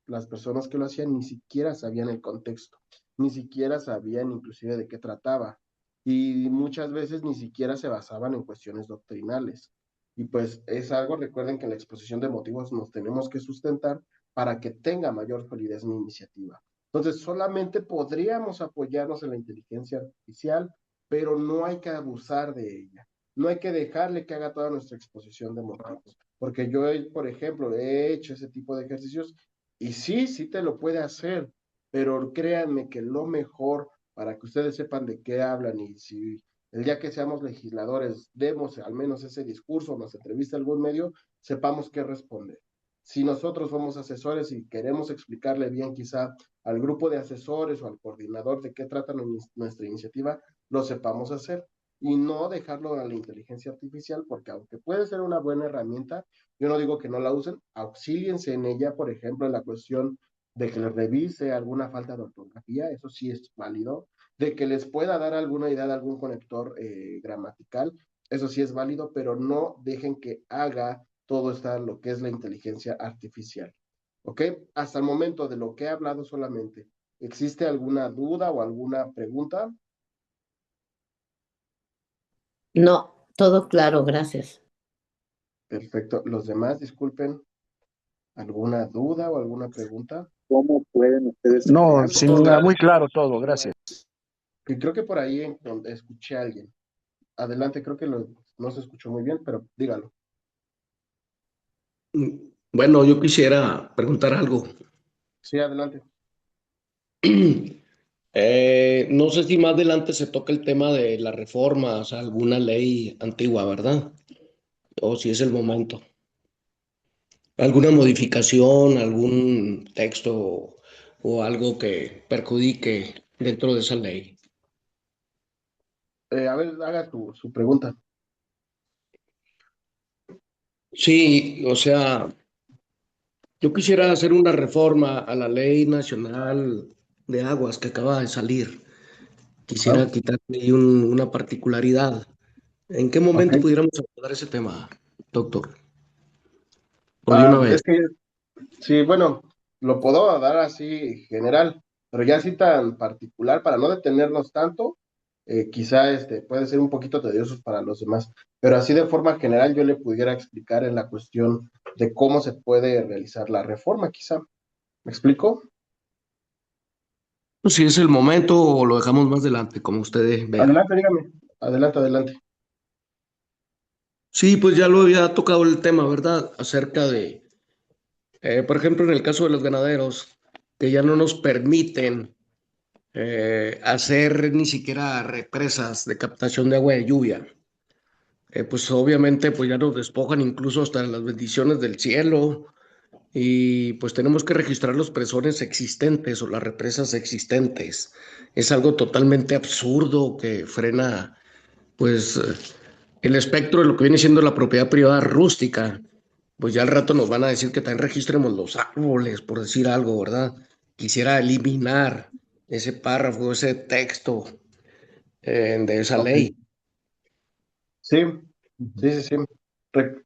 las personas que lo hacían ni siquiera sabían el contexto, ni siquiera sabían inclusive de qué trataba. Y muchas veces ni siquiera se basaban en cuestiones doctrinales. Y pues es algo, recuerden que en la exposición de motivos nos tenemos que sustentar para que tenga mayor solidez mi iniciativa. Entonces, solamente podríamos apoyarnos en la inteligencia artificial, pero no hay que abusar de ella. No hay que dejarle que haga toda nuestra exposición de motivos. Porque yo, por ejemplo, he hecho ese tipo de ejercicios y sí, sí te lo puede hacer, pero créanme que lo mejor para que ustedes sepan de qué hablan y si el día que seamos legisladores demos al menos ese discurso, nos entrevista algún medio, sepamos qué responder. Si nosotros somos asesores y queremos explicarle bien quizá al grupo de asesores o al coordinador de qué trata nuestra iniciativa, lo sepamos hacer y no dejarlo a la inteligencia artificial, porque aunque puede ser una buena herramienta, yo no digo que no la usen, auxíliense en ella, por ejemplo, en la cuestión de que les revise alguna falta de ortografía, eso sí es válido, de que les pueda dar alguna idea de algún conector gramatical, eso sí es válido, pero no dejen que haga todo lo que es la inteligencia artificial. ¿Ok? Hasta el momento de lo que he hablado solamente, ¿existe alguna duda o alguna pregunta? No, todo claro, gracias. Perfecto. Los demás, disculpen, ¿alguna duda o alguna pregunta? ¿Cómo pueden ustedes? No, muy claro todo, gracias. Y creo que por ahí escuché a alguien. Adelante, creo que no se escuchó muy bien, pero dígalo. Bueno, yo quisiera preguntar algo. Sí, adelante. No sé si más adelante se toca el tema de las reformas a alguna ley antigua, ¿verdad? O si es el momento. ¿Alguna modificación, algún texto o algo que perjudique dentro de esa ley? A ver, haga su pregunta. Sí, o sea, yo quisiera hacer una reforma a la Ley Nacional de Aguas que acaba de salir. Ajá, Quisiera quitarle ahí una particularidad. ¿En qué ok. momento pudiéramos abordar ese tema, doctor? O de una vez. Es que sí, bueno, lo puedo dar así general, pero ya así tan particular para no detenernos tanto, quizá puede ser un poquito tedioso para los demás, pero así de forma general yo le pudiera explicar en la cuestión de cómo se puede realizar la reforma, quizá. ¿Me explico? Si es el momento o lo dejamos más adelante, como ustedes vean. Adelante, dígame. Adelante, adelante. Sí, pues ya lo había tocado el tema, ¿verdad? Acerca de, por ejemplo, en el caso de los ganaderos, que ya no nos permiten hacer ni siquiera represas de captación de agua de lluvia. Pues obviamente pues ya nos despojan incluso hasta las bendiciones del cielo y pues tenemos que registrar los presones existentes o las represas existentes. Es algo totalmente absurdo que frena pues el espectro de lo que viene siendo la propiedad privada rústica. Pues ya al rato nos van a decir que también registremos los árboles, por decir algo, ¿verdad? Quisiera eliminar ese párrafo, ese texto de esa Ok. ley. Sí, sí, sí, sí.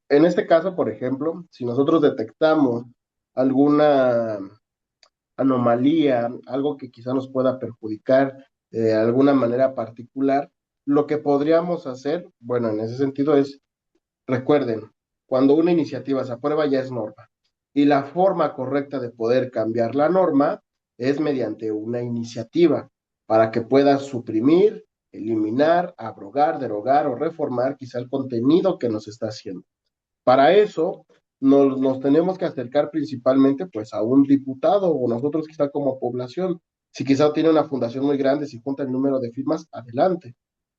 En este caso, por ejemplo, si nosotros detectamos alguna anomalía, algo que quizá nos pueda perjudicar de alguna manera particular, lo que podríamos hacer, bueno, en ese sentido es, recuerden, cuando una iniciativa se aprueba ya es norma. Y la forma correcta de poder cambiar la norma es mediante una iniciativa para que pueda suprimir, eliminar, abrogar, derogar o reformar quizá el contenido que nos está haciendo. Para eso nos tenemos que acercar principalmente pues a un diputado o nosotros quizá como población. Si quizá tiene una fundación muy grande, si junta el número de firmas, adelante.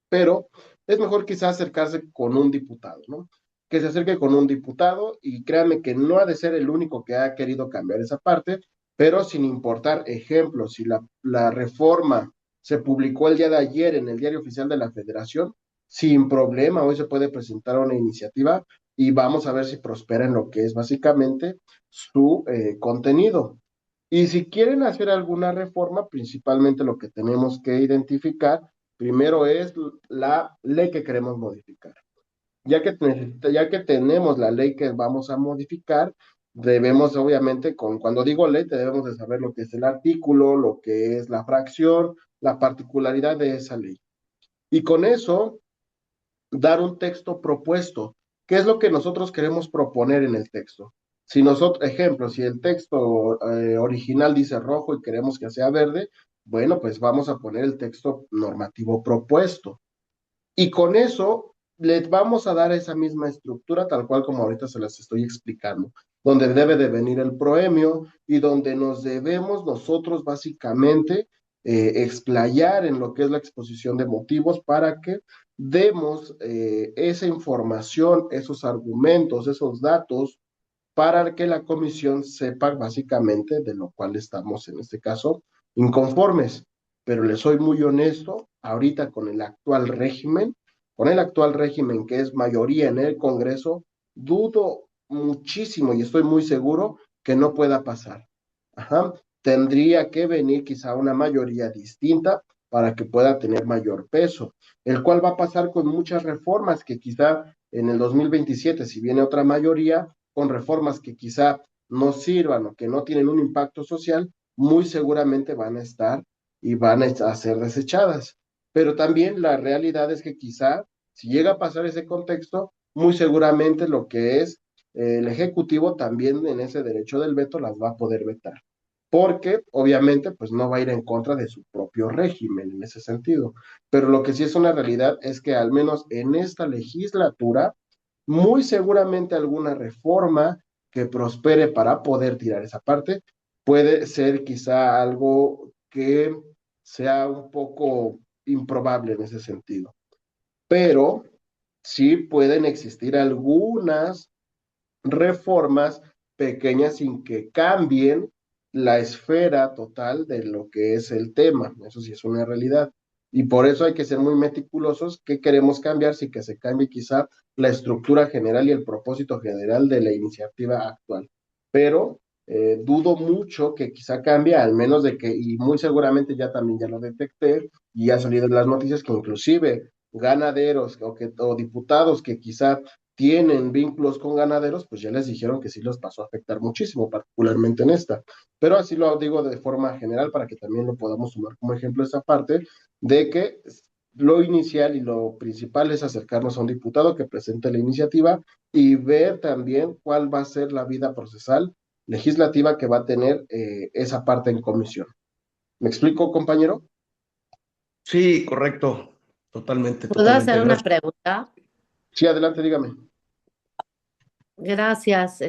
Pero es mejor quizá acercarse con un diputado, ¿no? Que se acerque con un diputado y créanme que no ha de ser el único que ha querido cambiar esa parte, pero sin importar ejemplos, si la reforma se publicó el día de ayer en el Diario Oficial de la Federación, sin problema, hoy se puede presentar una iniciativa y vamos a ver si prospera en lo que es básicamente su contenido. Y si quieren hacer alguna reforma, principalmente lo que tenemos que identificar primero es la ley que queremos modificar. Ya que tenemos la ley que vamos a modificar, debemos obviamente, cuando digo ley, debemos de saber lo que es el artículo, lo que es la fracción, la particularidad de esa ley. Y con eso dar un texto propuesto. ¿Qué es lo que nosotros queremos proponer en el texto? Si nosotros, ejemplo, si el texto original dice rojo y queremos que sea verde, bueno, pues vamos a poner el texto normativo propuesto. Y con eso les vamos a dar esa misma estructura, tal cual como ahorita se las estoy explicando, donde debe de venir el proemio y donde nos debemos nosotros básicamente explayar en lo que es la exposición de motivos para que demos esa información, esos argumentos, esos datos, para que la comisión sepa básicamente de lo cual estamos en este caso inconformes. Pero les soy muy honesto, ahorita con el actual régimen que es mayoría en el Congreso, dudo muchísimo y estoy muy seguro que no pueda pasar. Ajá. Tendría que venir quizá una mayoría distinta para que pueda tener mayor peso, el cual va a pasar con muchas reformas que quizá en el 2027, si viene otra mayoría, con reformas que quizá no sirvan o que no tienen un impacto social, muy seguramente van a estar y van a ser desechadas. Pero también la realidad es que quizá, si llega a pasar ese contexto, muy seguramente lo que es el Ejecutivo también en ese derecho del veto las va a poder vetar, porque obviamente pues no va a ir en contra de su propio régimen en ese sentido. Pero lo que sí es una realidad es que al menos en esta legislatura, muy seguramente alguna reforma que prospere para poder tirar esa parte puede ser quizá algo que sea un poco improbable en ese sentido. Pero sí pueden existir algunas reformas pequeñas sin que cambien la esfera total de lo que es el tema. Eso sí es una realidad. Y por eso hay que ser muy meticulosos qué queremos cambiar, si que se cambie quizá la estructura general y el propósito general de la iniciativa actual. Pero dudo mucho que quizá cambie, al menos de que, y muy seguramente ya también ya lo detecté, y ha salido en las noticias que inclusive ganaderos o diputados que quizá tienen vínculos con ganaderos, pues ya les dijeron que sí los pasó a afectar muchísimo, particularmente en esta. Pero así lo digo de forma general para que también lo podamos tomar como ejemplo esa parte de que lo inicial y lo principal es acercarnos a un diputado que presente la iniciativa y ver también cuál va a ser la vida procesal legislativa que va a tener esa parte en comisión. ¿Me explico, compañero? Sí, correcto. Totalmente, ¿Puedo totalmente. hacer una Gracias. pregunta? Sí, adelante, dígame. Gracias.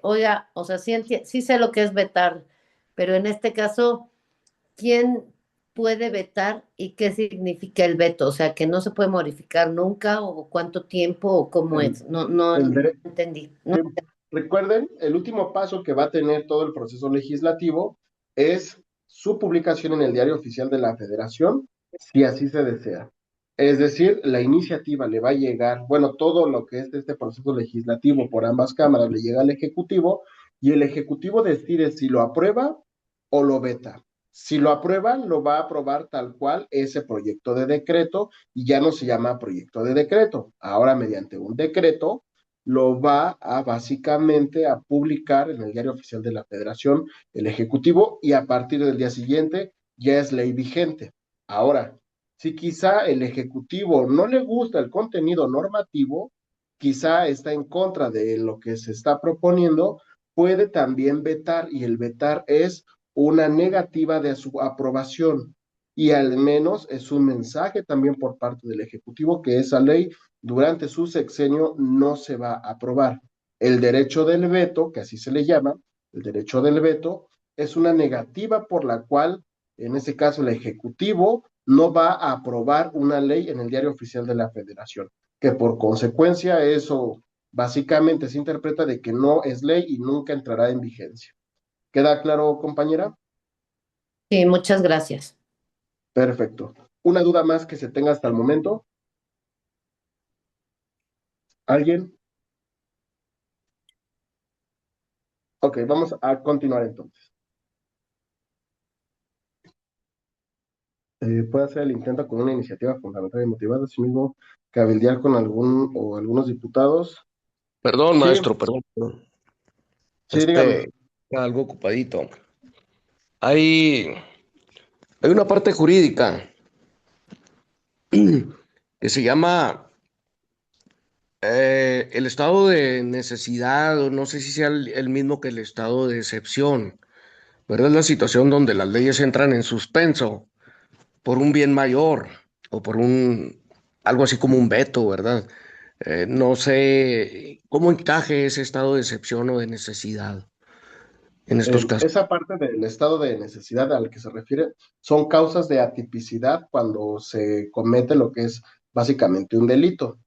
Oiga, o sea, sí sé lo que es vetar, pero en este caso, ¿quién puede vetar y qué significa el veto? O sea, que no se puede modificar nunca o cuánto tiempo o cómo El, es. No el, dere- entendí. Sí. Recuerden, el último paso que va a tener todo el proceso legislativo es su publicación en el Diario Oficial de la Federación, si así se desea. Es decir, la iniciativa le va a llegar, bueno, todo lo que es este proceso legislativo por ambas cámaras le llega al Ejecutivo y el Ejecutivo decide si lo aprueba o lo veta. Si lo aprueba, lo va a aprobar tal cual ese proyecto de decreto y ya no se llama proyecto de decreto. Ahora, mediante un decreto, lo va a básicamente a publicar en el Diario Oficial de la Federación, el Ejecutivo, y a partir del día siguiente ya es ley vigente. Ahora, si quizá el Ejecutivo no le gusta el contenido normativo, quizá está en contra de lo que se está proponiendo, puede también vetar, y el vetar es una negativa de su aprobación. Y al menos es un mensaje también por parte del Ejecutivo que esa ley durante su sexenio no se va a aprobar. El derecho del veto, que así se le llama, el derecho del veto, es una negativa por la cual, en este caso, el Ejecutivo no va a aprobar una ley en el Diario Oficial de la Federación, que por consecuencia eso básicamente se interpreta de que no es ley y nunca entrará en vigencia. ¿Queda claro, compañera? Sí, muchas gracias. Perfecto. ¿Una duda más que se tenga hasta el momento? ¿Alguien? Ok, vamos a continuar entonces. Puede hacer el intento con una iniciativa fundamental y motivada, asimismo, cabildear con algún o algunos diputados. Perdón, Sí, maestro, perdón. sí, dígame. Algo ocupadito. Hay, hay una parte jurídica que se llama el estado de necesidad, o no sé si sea el mismo que el estado de excepción, ¿verdad? Es la situación donde las leyes entran en suspenso por un bien mayor o por algo así como un veto, ¿verdad? No sé cómo encaje ese estado de excepción o de necesidad en estos casos. Esa parte del estado de necesidad al que se refiere son causas de atipicidad cuando se comete lo que es básicamente un delito.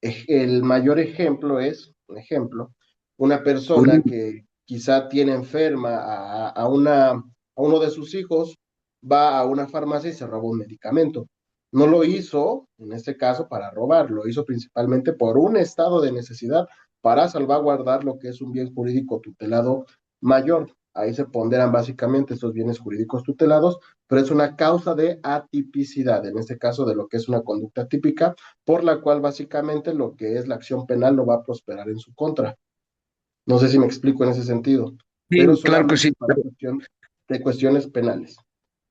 El mayor ejemplo es, un ejemplo, una persona que quizá tiene enferma a uno de sus hijos, va a una farmacia y se roba un medicamento. No lo hizo, en este caso, para robar, lo hizo principalmente por un estado de necesidad para salvaguardar lo que es un bien jurídico tutelado mayor. Ahí se ponderan básicamente estos bienes jurídicos tutelados, pero es una causa de atipicidad, en este caso de lo que es una conducta típica, por la cual básicamente lo que es la acción penal no va a prosperar en su contra. No sé si me explico en ese sentido, pero Sí, claro que solamente sí. para cuestión de cuestiones penales.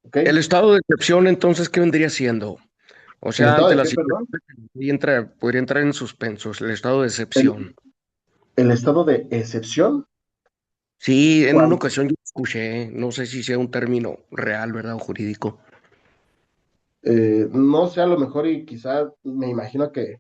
¿Ok? El estado de excepción, entonces, ¿qué vendría siendo? O ¿El sea, estado ante de la qué, situación perdón? podría entrar en suspenso, el estado de El, excepción. el estado de excepción, Sí, en una cuando ocasión yo escuché, no sé si sea un término real, ¿verdad? O jurídico. no sé, a lo mejor y quizá me imagino que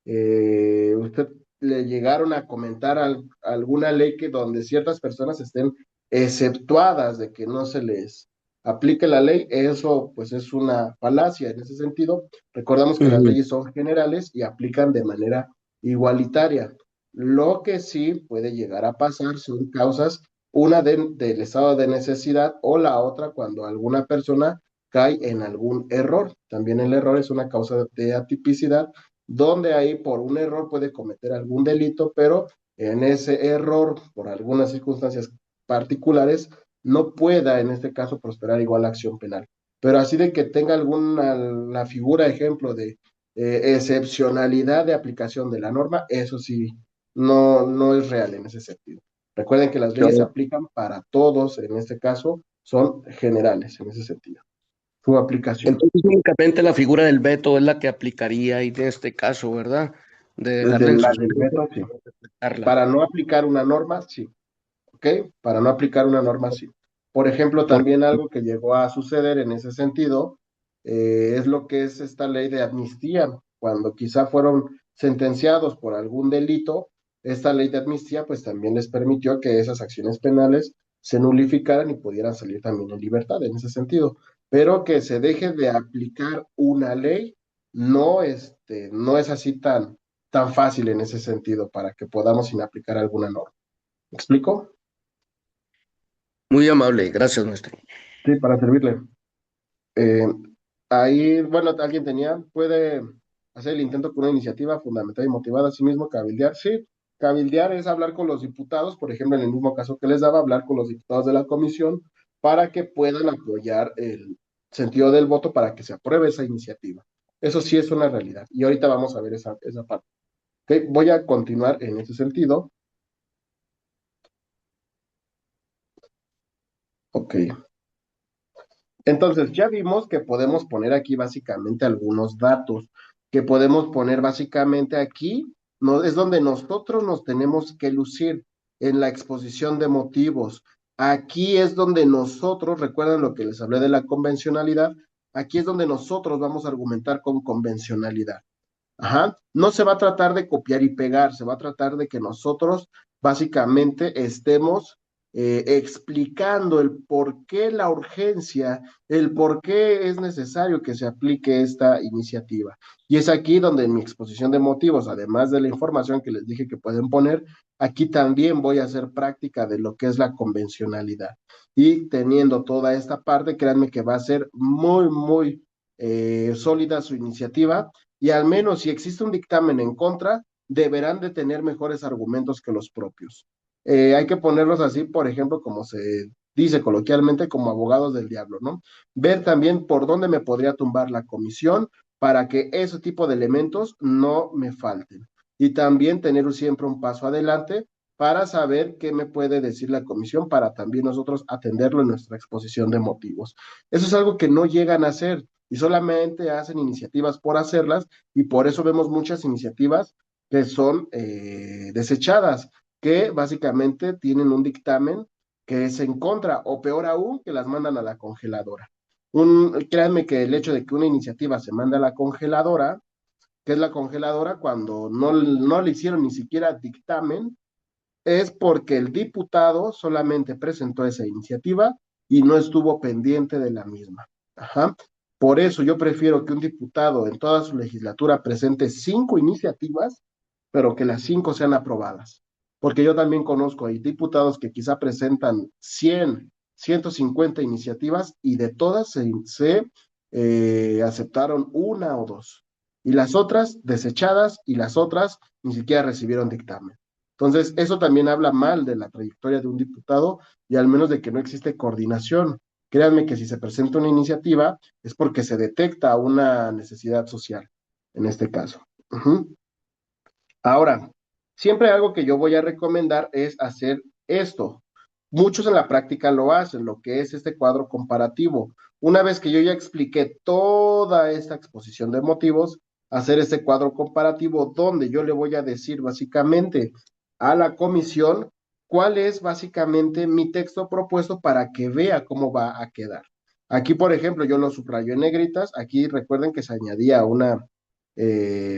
usted le llegaron a comentar alguna ley que donde ciertas personas estén exceptuadas de que no se les aplique la ley, eso pues es una falacia en ese sentido. Recordamos que las Ujú. leyes son generales y aplican de manera igualitaria. Lo que sí puede llegar a pasar son causas, una del estado de necesidad o la otra cuando alguna persona cae en algún error. También el error es una causa de atipicidad, donde ahí por un error puede cometer algún delito, pero en ese error, por algunas circunstancias particulares, no pueda en este caso prosperar igual acción penal. Pero así de que tenga alguna la figura, ejemplo de excepcionalidad de aplicación de la norma, eso sí, no es real en ese sentido. Recuerden que las leyes se No. aplican para todos, en este caso son generales en ese sentido, su aplicación. Entonces, únicamente la figura del veto es la que aplicaría ahí en este caso, ¿verdad? De Desde dejarla en la del suspenso veto, sí. y aplicarla. Para no aplicar una norma, sí. ¿Ok? Para no aplicar una norma así. Por ejemplo, Por- también algo que llegó a suceder en ese sentido es lo que es esta ley de amnistía. Cuando quizá fueron sentenciados por algún delito, esta ley de amnistía pues también les permitió que esas acciones penales se nulificaran y pudieran salir también en libertad en ese sentido. Pero que se deje de aplicar una ley no es así tan fácil en ese sentido para que podamos sin aplicar alguna norma. ¿Me explico? Muy amable, gracias, maestro. Sí, para servirle. Eh, ahí, bueno, puede hacer el intento con una iniciativa fundamental y motivada a sí mismo, cabildear. Sí, cabildear es hablar con los diputados, por ejemplo, en el mismo caso que les daba, hablar con los diputados de la comisión para que puedan apoyar el sentido del voto para que se apruebe esa iniciativa. Eso sí es una realidad. Y ahorita vamos a ver esa parte. Ok, voy a continuar en ese sentido. Ok. Entonces, ya vimos que podemos poner aquí básicamente algunos datos, que podemos poner básicamente aquí, no, es donde nosotros nos tenemos que lucir en la exposición de motivos. Aquí es donde nosotros, recuerden lo que les hablé de la convencionalidad, aquí es donde nosotros vamos a argumentar con convencionalidad. Ajá. No se va a tratar de copiar y pegar, se va a tratar de que nosotros básicamente estemos explicando el por qué la urgencia, el por qué es necesario que se aplique esta iniciativa. Y es aquí donde en mi exposición de motivos, además de la información que les dije que pueden poner, aquí también voy a hacer práctica de lo que es la convencionalidad. Y teniendo toda esta parte, créanme que va a ser muy sólida su iniciativa y al menos si existe un dictamen en contra, deberán de tener mejores argumentos que los propios. Hay que ponerlos así, por ejemplo, como se dice coloquialmente, como abogados del diablo, ¿no? Ver también por dónde me podría tumbar la comisión para que ese tipo de elementos no me falten. Y también tener siempre un paso adelante para saber qué me puede decir la comisión para también nosotros atenderlo en nuestra exposición de motivos. Eso es algo que no llegan a hacer y solamente hacen iniciativas por hacerlas y por eso vemos muchas iniciativas que son desechadas, que básicamente tienen un dictamen que es en contra o peor aún, que las mandan a la congeladora. Créanme que el hecho de que una iniciativa se manda a la congeladora, que es la congeladora cuando no le hicieron ni siquiera dictamen, es porque el diputado solamente presentó esa iniciativa y no estuvo pendiente de la misma. Ajá. Por eso yo prefiero que un diputado en toda su legislatura presente 5 iniciativas, pero que las 5 sean aprobadas. Porque yo también conozco hay diputados que quizá presentan 100, 150 iniciativas y de todas se aceptaron una o dos. Y las otras desechadas y las otras ni siquiera recibieron dictamen. Entonces, eso también habla mal de la trayectoria de un diputado y al menos de que no existe coordinación. Créanme que si se presenta una iniciativa es porque se detecta una necesidad social, en este caso. Ujú. Ahora, siempre algo que yo voy a recomendar es hacer esto. Muchos en la práctica lo hacen, lo que es este cuadro comparativo. Una vez que yo ya expliqué toda esta exposición de motivos, hacer este cuadro comparativo donde yo le voy a decir básicamente a la comisión cuál es básicamente mi texto propuesto para que vea cómo va a quedar. Aquí, por ejemplo, yo lo subrayo en negritas. Aquí recuerden que se añadía una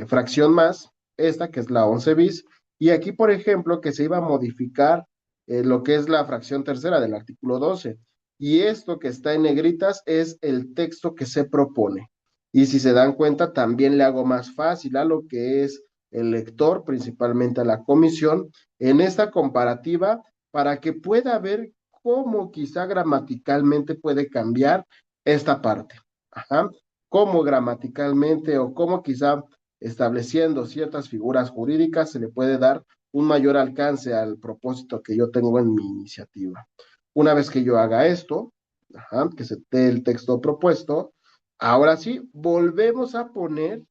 fracción más esta que es la 11 bis, y aquí, por ejemplo, que se iba a modificar lo que es la fracción tercera del artículo 12. Y esto que está en negritas es el texto que se propone. Y si se dan cuenta, también le hago más fácil a lo que es el lector, principalmente a la comisión, en esta comparativa para que pueda ver cómo quizá gramaticalmente puede cambiar esta parte. Ajá. Cómo gramaticalmente o cómo quizá estableciendo ciertas figuras jurídicas se le puede dar un mayor alcance al propósito que yo tengo en mi iniciativa. Una vez que yo haga esto, ajá, que se dé el texto propuesto, ahora sí, volvemos a poner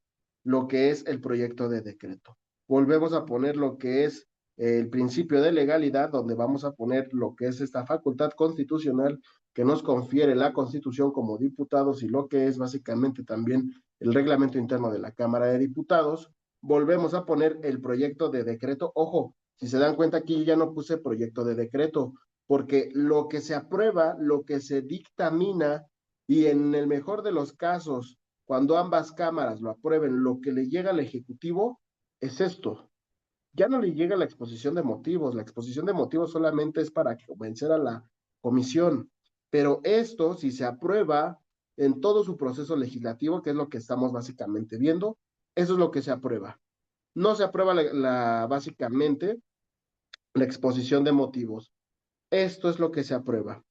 lo que es el proyecto de decreto. Volvemos a poner lo que es el principio de legalidad, donde vamos a poner lo que es esta facultad constitucional que nos confiere la Constitución como diputados y lo que es básicamente también el reglamento interno de la Cámara de Diputados. Volvemos a poner el proyecto de decreto. Ojo, si se dan cuenta aquí ya no puse proyecto de decreto, porque lo que se aprueba, lo que se dictamina, y en el mejor de los casos, cuando ambas cámaras lo aprueben, lo que le llega al Ejecutivo es esto. Ya no le llega la exposición de motivos. La exposición de motivos solamente es para convencer a la comisión. Pero esto, si se aprueba en todo su proceso legislativo, que es lo que estamos básicamente viendo, eso es lo que se aprueba. No se aprueba básicamente la exposición de motivos. Esto es lo que se aprueba.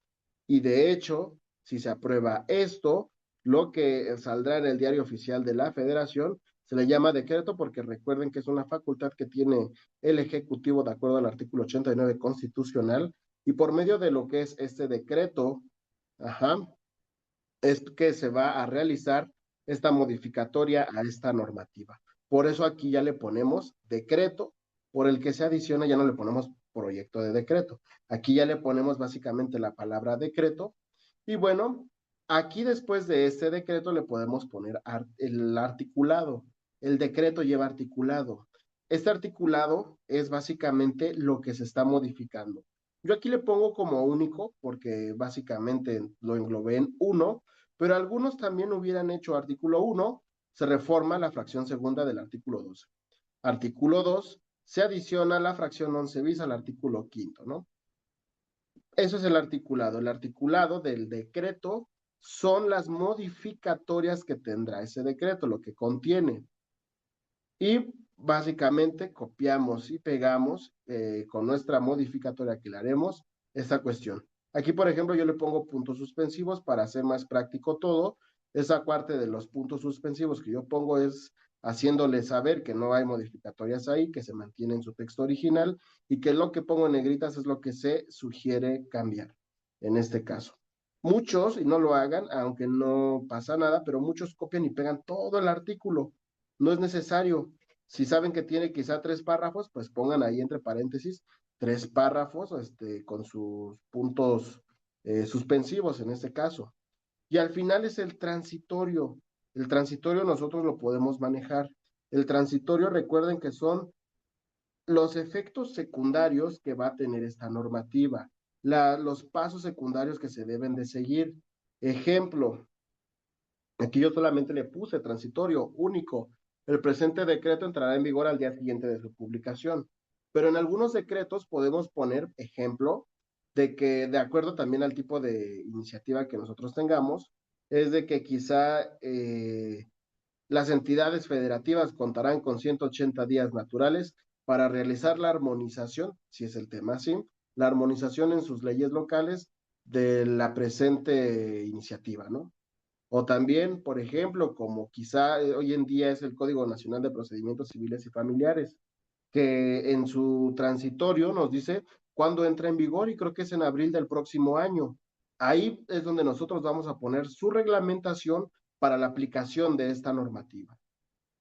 Y de hecho, si se aprueba esto, lo que saldrá en el diario oficial de la Federación se le llama decreto porque recuerden que es una facultad que tiene el Ejecutivo de acuerdo al artículo 89 constitucional y por medio de lo que es este decreto, ajá, es que se va a realizar esta modificatoria a esta normativa. Por eso aquí ya le ponemos decreto por el que se adiciona, ya no le ponemos proyecto de decreto. Aquí ya le ponemos básicamente la palabra decreto. Y bueno, aquí después de este decreto le podemos poner el articulado. El decreto lleva articulado. Este articulado es básicamente lo que se está modificando. Yo aquí le pongo como único porque básicamente lo englobé en uno, pero algunos también hubieran hecho artículo 1, se reforma la fracción segunda del artículo 12. Artículo 2, se adiciona la fracción 11 bis al artículo quinto, ¿no? Eso es el articulado. El articulado del decreto son las modificatorias que tendrá ese decreto, lo que contiene. Y básicamente copiamos y pegamos con nuestra modificatoria que le haremos esta cuestión. Aquí, por ejemplo, yo le pongo puntos suspensivos para hacer más práctico todo. Esa parte de los puntos suspensivos que yo pongo es haciéndole saber que no hay modificatorias ahí, que se mantiene en su texto original y que lo que pongo en negritas es lo que se sugiere cambiar en este caso. Muchos, y no lo hagan, aunque no pasa nada, pero muchos copian y pegan todo el artículo. No es necesario. Si saben que tiene quizá 3 párrafos, pues pongan ahí entre paréntesis 3 párrafos con sus puntos suspensivos en este caso. Y al final es el transitorio. El transitorio nosotros lo podemos manejar. El transitorio, recuerden que son los efectos secundarios que va a tener esta normativa, los pasos secundarios que se deben de seguir. Ejemplo, aquí yo solamente le puse transitorio único. El presente decreto entrará en vigor al día siguiente de su publicación. Pero en algunos decretos podemos poner ejemplo de que, de acuerdo también al tipo de iniciativa que nosotros tengamos, es de que quizá las entidades federativas contarán con 180 días naturales para realizar la armonización, si es el tema así, la armonización en sus leyes locales de la presente iniciativa, ¿no? O también, por ejemplo, como quizá hoy en día es el Código Nacional de Procedimientos Civiles y Familiares, que en su transitorio nos dice cuándo entra en vigor y creo que es en abril del próximo año. Ahí es donde nosotros vamos a poner su reglamentación para la aplicación de esta normativa.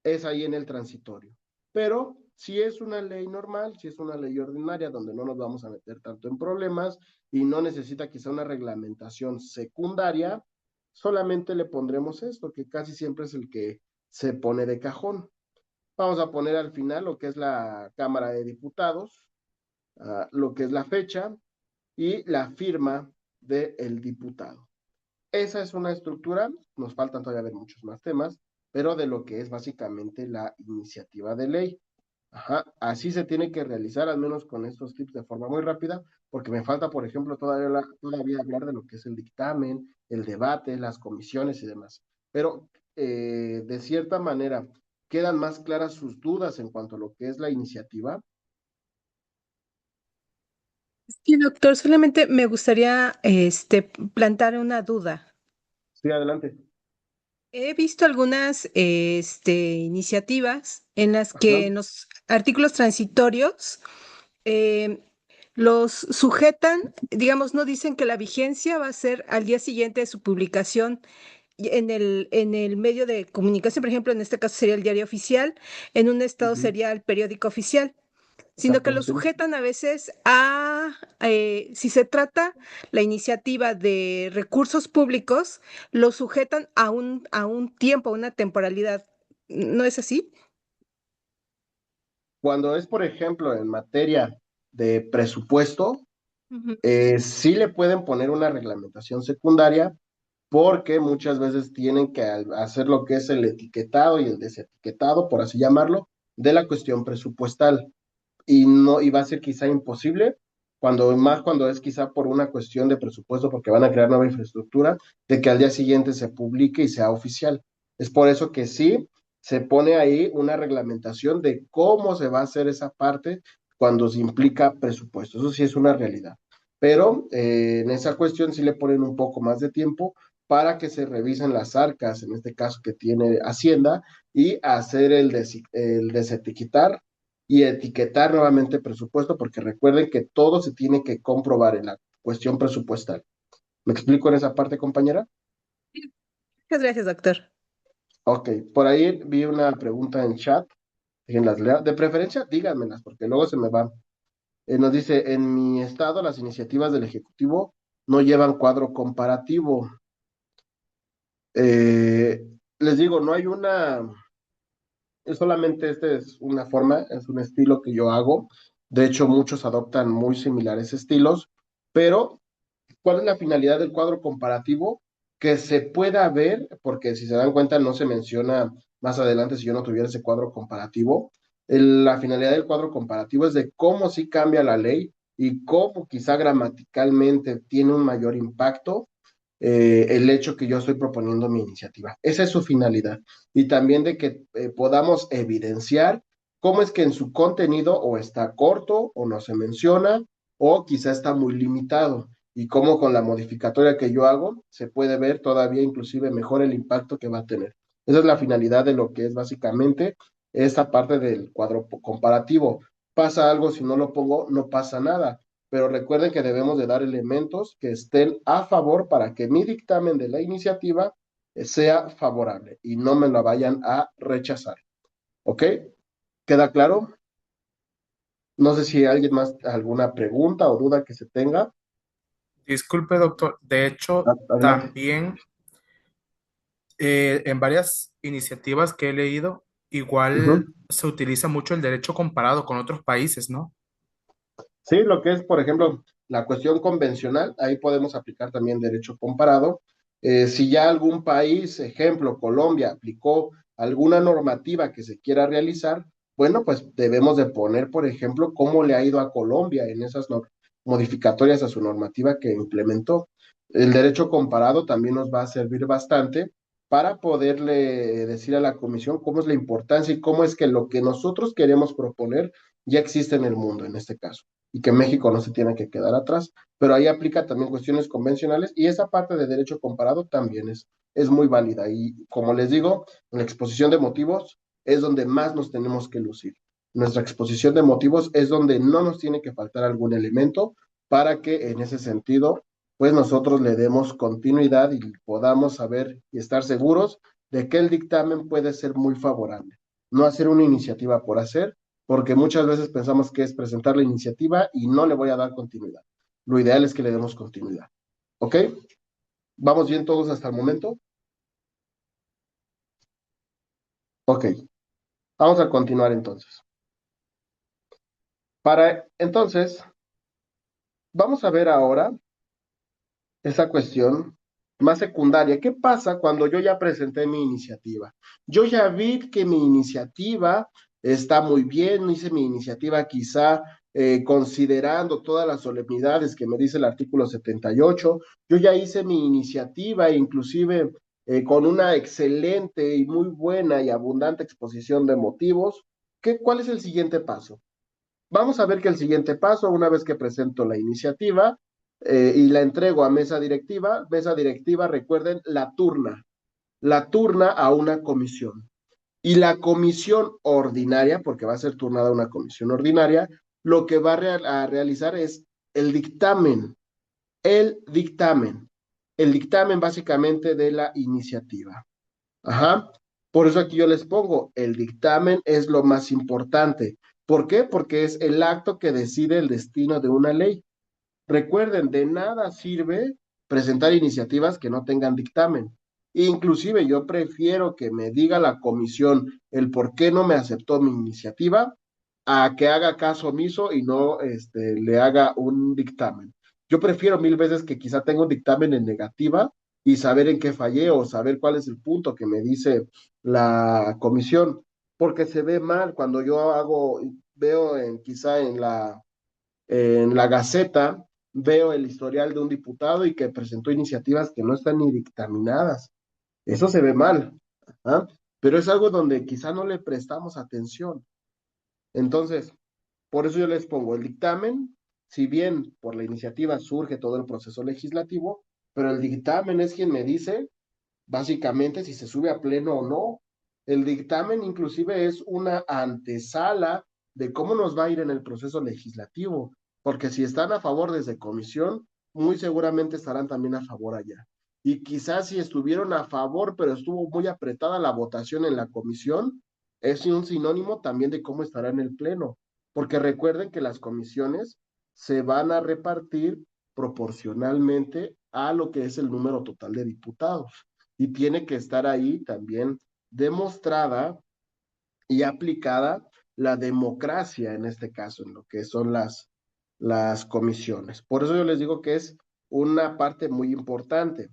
Es ahí en el transitorio. Pero si es una ley normal, si es una ley ordinaria donde no nos vamos a meter tanto en problemas y no necesita quizá una reglamentación secundaria, solamente le pondremos esto, que casi siempre es el que se pone de cajón. Vamos a poner al final lo que es la Cámara de Diputados, lo que es la fecha y la firma del diputado. Esa es una estructura, nos faltan todavía ver muchos más temas, pero de lo que es básicamente la iniciativa de ley. Ajá, así se tiene que realizar, al menos con estos tips de forma muy rápida, porque me falta, por ejemplo, todavía hablar de lo que es el dictamen, el debate, las comisiones y demás. Pero de cierta manera, ¿quedan más claras sus dudas en cuanto a lo que es la iniciativa? Sí, doctor, solamente me gustaría plantar una duda. Sí, adelante. He visto algunas iniciativas en las Ajá. que en los artículos transitorios eh, los sujetan, digamos, no dicen que la vigencia va a ser al día siguiente de su publicación en el medio de comunicación, por ejemplo, en este caso sería el diario oficial, en un estado Ujú. sería el periódico oficial, sino que Exacto, lo sí. sujetan a veces si se trata la iniciativa de recursos públicos, lo sujetan a un tiempo, a una temporalidad. ¿No es así? Cuando es, por ejemplo, en materia de presupuesto, Ujú. sí le pueden poner una reglamentación secundaria porque muchas veces tienen que hacer lo que es el etiquetado y el desetiquetado, por así llamarlo, de la cuestión presupuestal. Y no, y va a ser quizá imposible, cuando es quizá por una cuestión de presupuesto, porque van a crear nueva infraestructura, de que al día siguiente se publique y sea oficial. Es por eso que sí se pone ahí una reglamentación de cómo se va a hacer esa parte cuando se implica presupuesto. Eso sí es una realidad. Pero en esa cuestión sí le ponen un poco más de tiempo para que se revisen las arcas, en este caso que tiene Hacienda, y hacer el desetiquetar y etiquetar nuevamente presupuesto, porque recuerden que todo se tiene que comprobar en la cuestión presupuestal. ¿Me explico en esa parte, compañera? Muchas gracias, doctor. Ok, por ahí vi una pregunta en chat, déjenlas leer. De preferencia, díganmelas, porque luego se me van. Nos dice, en mi estado las iniciativas del Ejecutivo no llevan cuadro comparativo. Eh, Les digo, no hay solamente este es una forma, es un estilo que yo hago. De hecho, muchos adoptan muy similares estilos, pero ¿cuál es la finalidad del cuadro comparativo? Que se pueda ver, porque si se dan cuenta no se menciona más adelante si yo no tuviera ese cuadro comparativo. La finalidad del cuadro comparativo es de cómo sí cambia la ley y cómo quizá gramaticalmente tiene un mayor impacto el hecho que yo estoy proponiendo mi iniciativa. Esa es su finalidad. Y también de que podamos evidenciar cómo es que en su contenido o está corto o no se menciona o quizá está muy limitado y cómo con la modificatoria que yo hago se puede ver todavía inclusive mejor el impacto que va a tener. Esa es la finalidad de lo que es básicamente esta parte del cuadro comparativo. Pasa algo si no lo pongo, no pasa nada, pero recuerden que debemos de dar elementos que estén a favor para que mi dictamen de la iniciativa sea favorable y no me la vayan a rechazar. ¿Ok? ¿Queda claro? No sé si alguien más, alguna pregunta o duda que se tenga. Disculpe, doctor. De hecho, Adelante. también en varias iniciativas que he leído, igual Ujú. se utiliza mucho el derecho comparado con otros países, ¿no? Sí, lo que es, por ejemplo, la cuestión convencional, ahí podemos aplicar también derecho comparado. Si ya algún país, ejemplo, Colombia, aplicó alguna normativa que se quiera realizar, bueno, pues debemos de poner, por ejemplo, cómo le ha ido a Colombia en esas modificatorias a su normativa que implementó. El derecho comparado también nos va a servir bastante para poderle decir a la comisión cómo es la importancia y cómo es que lo que nosotros queremos proponer ya existe en el mundo, en este caso y que México no se tiene que quedar atrás, pero ahí aplica también cuestiones convencionales y esa parte de derecho comparado también es muy válida y como les digo, en la exposición de motivos es donde más nos tenemos que lucir. Nuestra exposición de motivos es donde no nos tiene que faltar algún elemento para que en ese sentido, pues nosotros le demos continuidad y podamos saber y estar seguros de que el dictamen puede ser muy favorable. No hacer una iniciativa por hacer, porque muchas veces pensamos que es presentar la iniciativa y no le voy a dar continuidad. Lo ideal es que le demos continuidad. ¿Ok? ¿Vamos bien todos hasta el momento? Ok, vamos a continuar entonces. Entonces, vamos a ver ahora esa cuestión más secundaria. ¿Qué pasa cuando yo ya presenté mi iniciativa? Yo ya vi que mi iniciativa está muy bien, hice mi iniciativa quizá considerando todas las solemnidades que me dice el artículo 78, yo ya hice mi iniciativa, inclusive con una excelente y muy buena y abundante exposición de motivos. ¿Cuál es el siguiente paso? Vamos a ver que el siguiente paso, una vez que presento la iniciativa y la entrego a mesa directiva, recuerden, la turna a una comisión. Y la comisión ordinaria, porque va a ser turnada una comisión ordinaria, lo que va a realizar es el dictamen, el dictamen, el dictamen básicamente de la iniciativa. Ajá. Por eso aquí yo les pongo, el dictamen es lo más importante. ¿Por qué? Porque es el acto que decide el destino de una ley. Recuerden, de nada sirve presentar iniciativas que no tengan dictamen. Inclusive yo prefiero que me diga la comisión el por qué no me aceptó mi iniciativa a que haga caso omiso y no le haga un dictamen. Yo prefiero mil veces que quizá tenga un dictamen en negativa y saber en qué fallé o saber cuál es el punto que me dice la comisión, porque se ve mal cuando yo veo quizá en la Gaceta, veo el historial de un diputado y que presentó iniciativas que no están ni dictaminadas. Eso se ve mal, ¿ah? Pero es algo donde quizá no le prestamos atención. Entonces, por eso yo les pongo el dictamen, si bien por la iniciativa surge todo el proceso legislativo, pero el dictamen es quien me dice básicamente si se sube a pleno o no. El dictamen inclusive es una antesala de cómo nos va a ir en el proceso legislativo, porque si están a favor desde comisión, muy seguramente estarán también a favor allá. Y quizás si estuvieron a favor, pero estuvo muy apretada la votación en la comisión, es un sinónimo también de cómo estará en el pleno, porque recuerden que las comisiones se van a repartir proporcionalmente a lo que es el número total de diputados y tiene que estar ahí también demostrada y aplicada la democracia en este caso, en lo que son las comisiones. Por eso yo les digo que es una parte muy importante.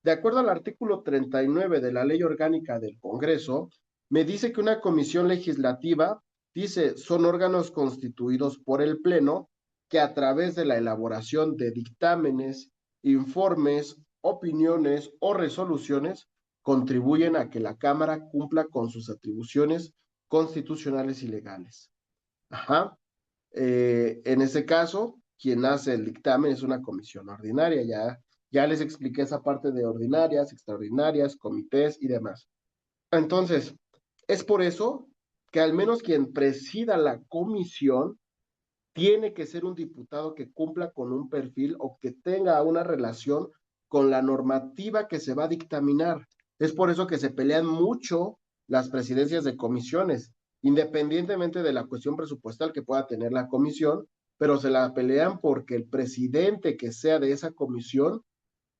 De acuerdo al artículo 39 de la Ley Orgánica del Congreso, me dice que una comisión legislativa, dice, son órganos constituidos por el Pleno que a través de la elaboración de dictámenes, informes, opiniones o resoluciones contribuyen a que la Cámara cumpla con sus atribuciones constitucionales y legales. Ajá. En ese caso, quien hace el dictamen es una comisión ordinaria. Ya les expliqué esa parte de ordinarias, extraordinarias, comités y demás. Entonces, es por eso que al menos quien presida la comisión tiene que ser un diputado que cumpla con un perfil o que tenga una relación con la normativa que se va a dictaminar. Es por eso que se pelean mucho las presidencias de comisiones, independientemente de la cuestión presupuestal que pueda tener la comisión, pero se la pelean porque el presidente que sea de esa comisión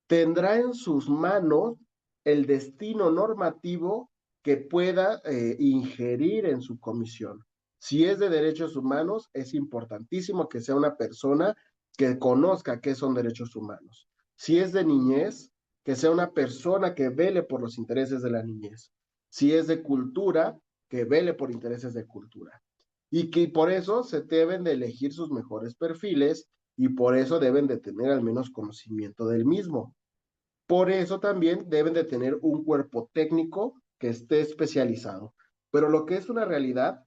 tendrá en sus manos el destino normativo que pueda ingerir en su comisión. Si es de derechos humanos, es importantísimo que sea una persona que conozca qué son derechos humanos. Si es de niñez, que sea una persona que vele por los intereses de la niñez. Si es de cultura, que vele por intereses de cultura. Y que por eso se deben de elegir sus mejores perfiles y por eso deben de tener al menos conocimiento del mismo. Por eso también deben de tener un cuerpo técnico que esté especializado. Pero lo que es una realidad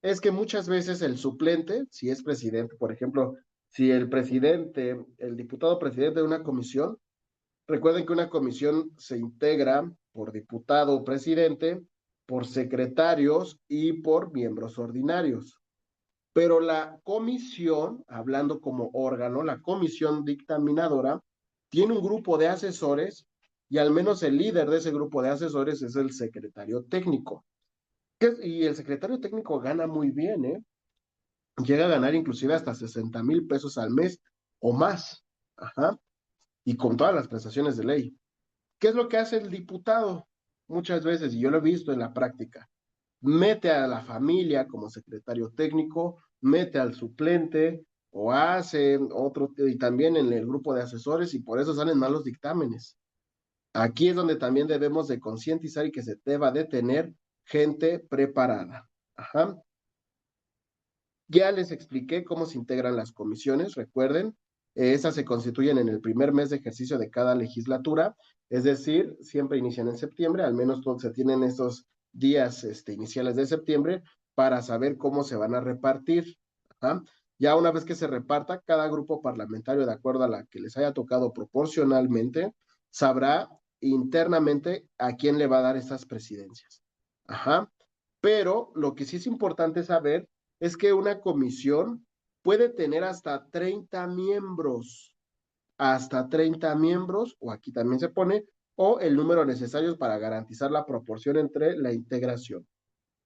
es que muchas veces el suplente, si es presidente, por ejemplo, si el presidente, el diputado presidente de una comisión, recuerden que una comisión se integra por diputado o presidente, por secretarios y por miembros ordinarios. Pero la comisión, hablando como órgano, la comisión dictaminadora, tiene un grupo de asesores y al menos el líder de ese grupo de asesores es el secretario técnico. Y el secretario técnico gana muy bien, ¿eh? Llega a ganar inclusive hasta 60,000 pesos al mes o más. Ajá. Y con todas las prestaciones de ley. ¿Qué es lo que hace el diputado? Muchas veces, y yo lo he visto en la práctica, mete a la familia como secretario técnico, mete al suplente o hace otro, y también en el grupo de asesores, y por eso salen malos dictámenes. Aquí es donde también debemos de concientizar y que se deba de tener gente preparada. Ajá. Ya les expliqué cómo se integran las comisiones, recuerden, esas se constituyen en el primer mes de ejercicio de cada legislatura, es decir, siempre inician en septiembre, al menos todos se tienen estos días iniciales de septiembre para saber cómo se van a repartir. Ajá. Ya una vez que se reparta, cada grupo parlamentario, de acuerdo a la que les haya tocado proporcionalmente, sabrá internamente a quién le va a dar estas presidencias. Ajá. Pero lo que sí es importante saber es que una comisión puede tener hasta 30 miembros, o aquí también se pone, o el número necesario para garantizar la proporción entre la integración.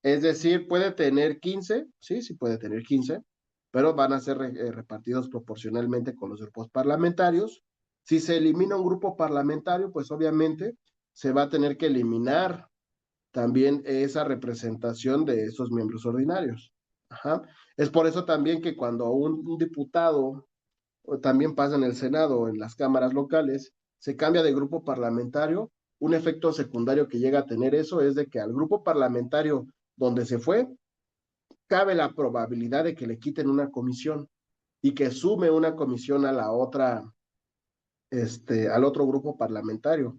Es decir, puede tener 15, sí puede tener 15, pero van a ser repartidos proporcionalmente con los grupos parlamentarios. Si se elimina un grupo parlamentario, pues obviamente se va a tener que eliminar también esa representación de esos miembros ordinarios. Ajá. Es por eso también que cuando un diputado también pasa en el Senado o en las cámaras locales, se cambia de grupo parlamentario, un efecto secundario que llega a tener eso es de que al grupo parlamentario donde se fue, cabe la probabilidad de que le quiten una comisión y que sume una comisión a la otra, al otro grupo parlamentario.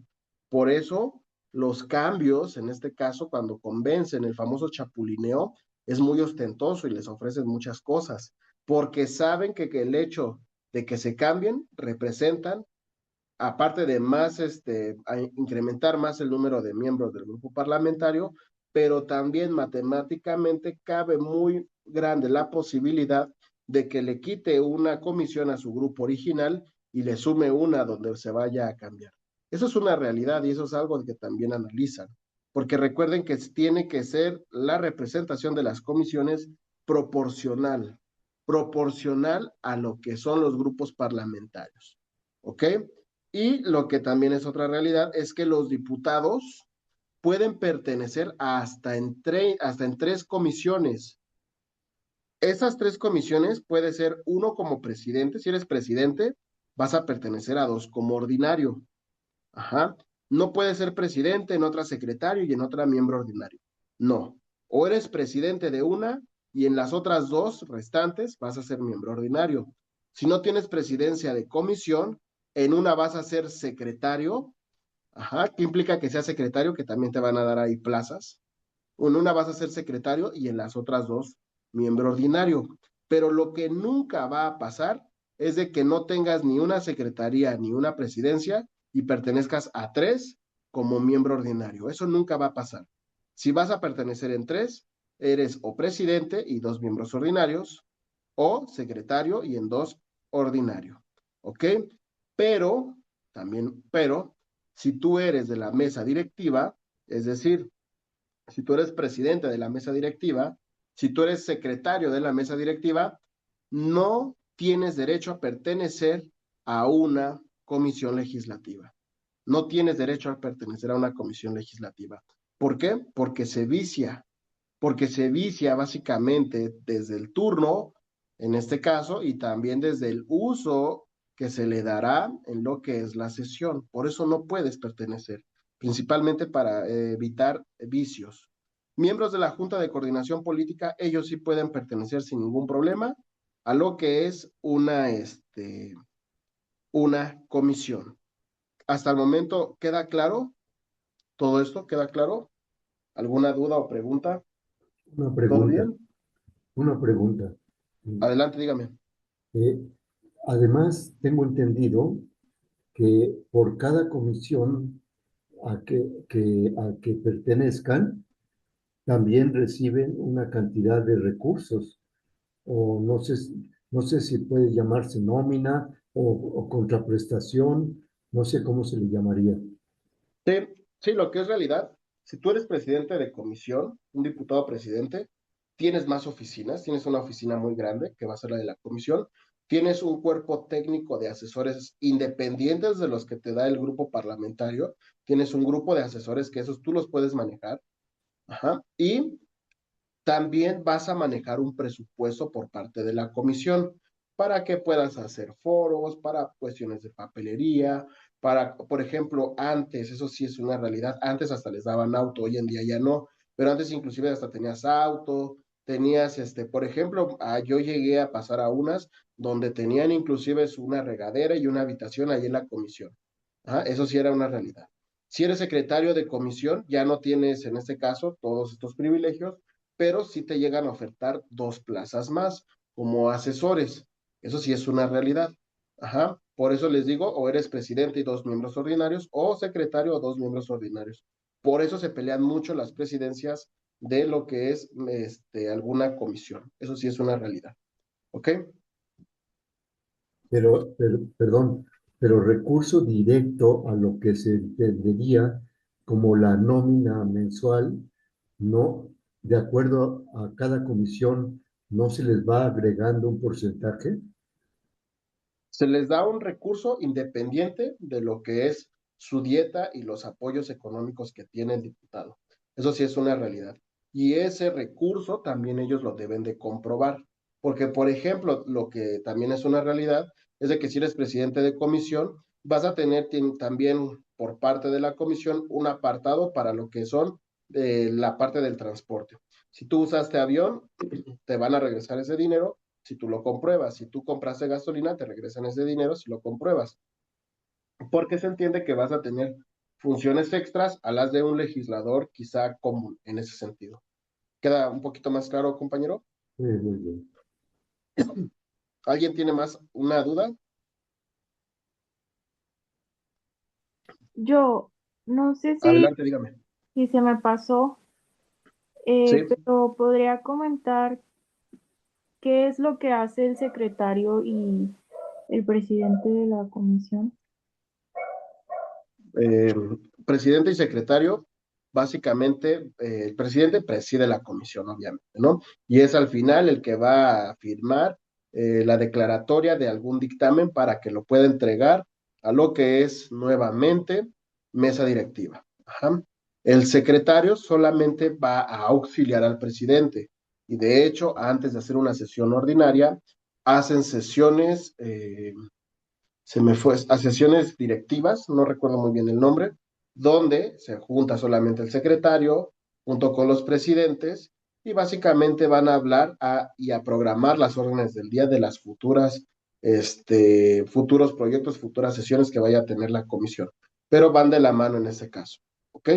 Por eso, los cambios, en este caso, cuando convencen el famoso chapulineo, es muy ostentoso y les ofrecen muchas cosas, porque saben que el hecho de que se cambien representan, aparte de más, incrementar más el número de miembros del grupo parlamentario, pero también matemáticamente cabe muy grande la posibilidad de que le quite una comisión a su grupo original y le sume una donde se vaya a cambiar. Eso es una realidad y eso es algo que también analizan, porque recuerden que tiene que ser la representación de las comisiones proporcional, proporcional a lo que son los grupos parlamentarios. ¿Ok? Y lo que también es otra realidad es que los diputados pueden pertenecer hasta en 3 comisiones. Esas 3 comisiones puede ser uno como presidente. Si eres presidente, vas a pertenecer a 2 como ordinario. Ajá. No puedes ser presidente, en otra secretario y en otra miembro ordinario. No. O eres presidente de una y en las otras 2 restantes vas a ser miembro ordinario. Si no tienes presidencia de comisión, en una vas a ser secretario. Ajá. ¿Qué implica que sea secretario? Que también te van a dar ahí plazas. En una vas a ser secretario y en las otras 2 miembro ordinario. Pero lo que nunca va a pasar es de que no tengas ni una secretaría ni una presidencia y pertenezcas a 3 como miembro ordinario. Eso nunca va a pasar. Si vas a pertenecer en 3, eres o presidente y 2 miembros ordinarios, o secretario y en 2 ordinario. ¿Ok? Pero, si tú eres de la mesa directiva, es decir, si tú eres presidente de la mesa directiva, si tú eres secretario de la mesa directiva, no tienes derecho a pertenecer a una comisión legislativa. No tienes derecho a pertenecer a una comisión legislativa. ¿Por qué? Porque se vicia básicamente desde el turno, en este caso, y también desde el uso que se le dará en lo que es la sesión. Por eso no puedes pertenecer, principalmente para evitar vicios. Miembros de la Junta de Coordinación Política, ellos sí pueden pertenecer sin ningún problema a lo que es una comisión. Hasta el momento, ¿queda claro? ¿Todo esto queda claro? ¿Alguna duda o pregunta? Una ¿Todo pregunta, bien? una pregunta. Adelante, dígame. Eh, Además, tengo entendido que por cada comisión a que pertenezcan, también reciben una cantidad de recursos, o no sé si puede llamarse nómina o contraprestación, no sé cómo se le llamaría. Sí, sí, lo que es realidad, si tú eres presidente de comisión, un diputado presidente, tienes más oficinas, tienes una oficina muy grande que va a ser la de la comisión, tienes un cuerpo técnico de asesores independientes de los que te da el grupo parlamentario, tienes un grupo de asesores que esos tú los puedes manejar, ajá, y también vas a manejar un presupuesto por parte de la comisión para que puedas hacer foros, para cuestiones de papelería, por ejemplo, antes, eso sí es una realidad, antes hasta les daban auto, hoy en día ya no, pero antes inclusive hasta tenías auto, tenías, por ejemplo, yo llegué a pasar a unas donde tenían inclusive una regadera y una habitación ahí en la comisión. Ajá, eso sí era una realidad. Si eres secretario de comisión, ya no tienes en este caso todos estos privilegios, pero sí te llegan a ofertar 2 plazas más como asesores. Eso sí es una realidad. Ajá, por eso les digo, o eres presidente y 2 miembros ordinarios, o secretario o 2 miembros ordinarios. Por eso se pelean mucho las presidencias de lo que es alguna comisión. Eso sí es una realidad. ¿Ok? Perdón, pero recurso directo a lo que se entendería como la nómina mensual, no, de acuerdo a cada comisión, no se les va agregando un porcentaje. Se les da un recurso independiente de lo que es su dieta y los apoyos económicos que tiene el diputado. Eso sí es una realidad. Y ese recurso también ellos lo deben de comprobar. Porque, por ejemplo, lo que también es una realidad es de que si eres presidente de comisión, vas a tener también por parte de la comisión un apartado para lo que son la parte del transporte. Si tú usaste avión, te van a regresar ese dinero si tú lo compruebas. Si tú compraste gasolina, te regresan ese dinero si lo compruebas. Porque se entiende que vas a tener funciones extras a las de un legislador quizá común en ese sentido. ¿Queda un poquito más claro, compañero? Sí, muy bien. ¿Alguien tiene más una duda? Yo no sé Adelante, dígame. si se me pasó, Sí. pero podría comentar qué es lo que hace el secretario y el presidente de la comisión. Eh, Presidente y secretario, básicamente, el presidente preside la comisión, obviamente, ¿no? Y es al final el que va a firmar la declaratoria de algún dictamen para que lo pueda entregar a lo que es nuevamente mesa directiva. Ajá. El secretario solamente va a auxiliar al presidente y de hecho, antes de hacer una sesión ordinaria, hacen sesiones se me fue, a sesiones directivas, no recuerdo muy bien el nombre, donde se junta solamente el secretario junto con los presidentes y básicamente van a hablar y a programar las órdenes del día de las futuros proyectos, futuras sesiones que vaya a tener la comisión. Pero van de la mano en ese caso, ¿ok?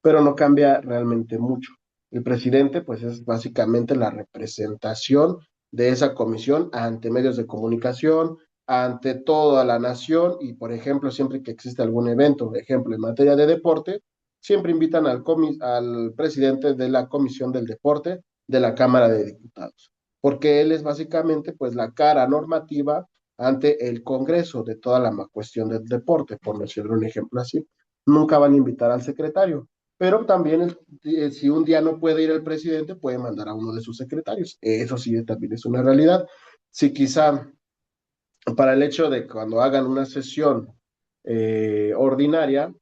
Pero no cambia realmente mucho. El presidente, pues, es básicamente la representación de esa comisión ante medios de comunicación, ante toda la nación y, por ejemplo, siempre que existe algún evento, por ejemplo, en materia de deporte, siempre invitan al presidente de la Comisión del Deporte de la Cámara de Diputados, porque él es básicamente, pues, la cara normativa ante el Congreso de toda la cuestión del deporte, por decirlo un ejemplo así. Nunca van a invitar al secretario, pero también si un día no puede ir el presidente, puede mandar a uno de sus secretarios. Eso sí también es una realidad. Si quizá para el hecho de cuando hagan una sesión ordinaria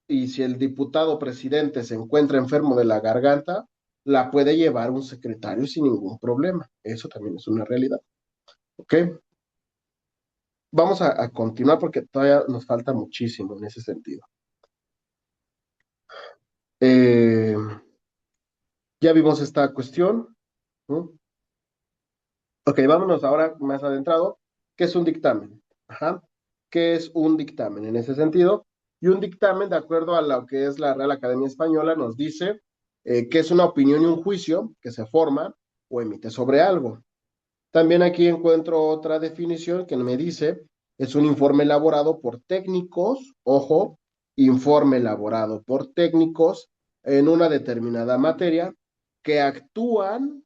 y si el diputado presidente se encuentra enfermo de la garganta, la puede llevar un secretario sin ningún problema. Eso también es una realidad. ¿Ok? Vamos a continuar porque todavía nos falta muchísimo en ese sentido. Eh, ya vimos esta cuestión, ¿no? Ok, vámonos ahora más adentrado. ¿Qué es un dictamen? Ajá. ¿Qué es un dictamen en ese sentido? Y un dictamen, de acuerdo a lo que es la Real Academia Española, nos dice que es una opinión y un juicio que se forma o emite sobre algo. También aquí encuentro otra definición que me dice, es un informe elaborado por técnicos, ojo, informe elaborado por técnicos en una determinada materia que actúan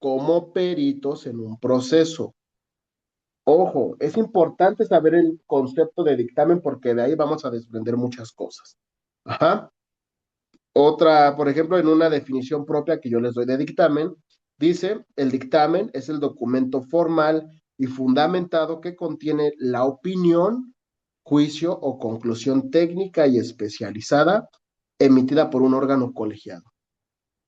como peritos en un proceso. Ojo, es importante saber el concepto de dictamen porque de ahí vamos a desprender muchas cosas. Ajá. Otra, por ejemplo, en una definición propia que yo les doy de dictamen, dice, el dictamen es el documento formal y fundamentado que contiene la opinión, juicio o conclusión técnica y especializada emitida por un órgano colegiado.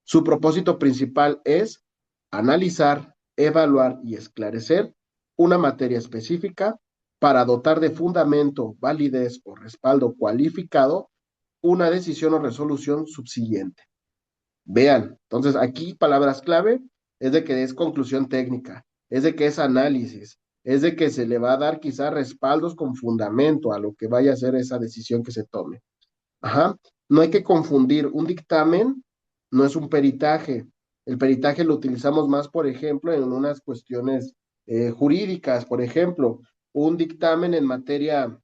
Su propósito principal es analizar, evaluar y esclarecer una materia específica para dotar de fundamento, validez o respaldo cualificado una decisión o resolución subsiguiente. Vean, entonces aquí palabras clave es de que es conclusión técnica, es de que es análisis, es de que se le va a dar quizá respaldos con fundamento a lo que vaya a ser esa decisión que se tome. Ajá. No hay que confundir, un dictamen no es un peritaje. El peritaje lo utilizamos más, por ejemplo, en unas cuestiones jurídicas, por ejemplo, un dictamen en materia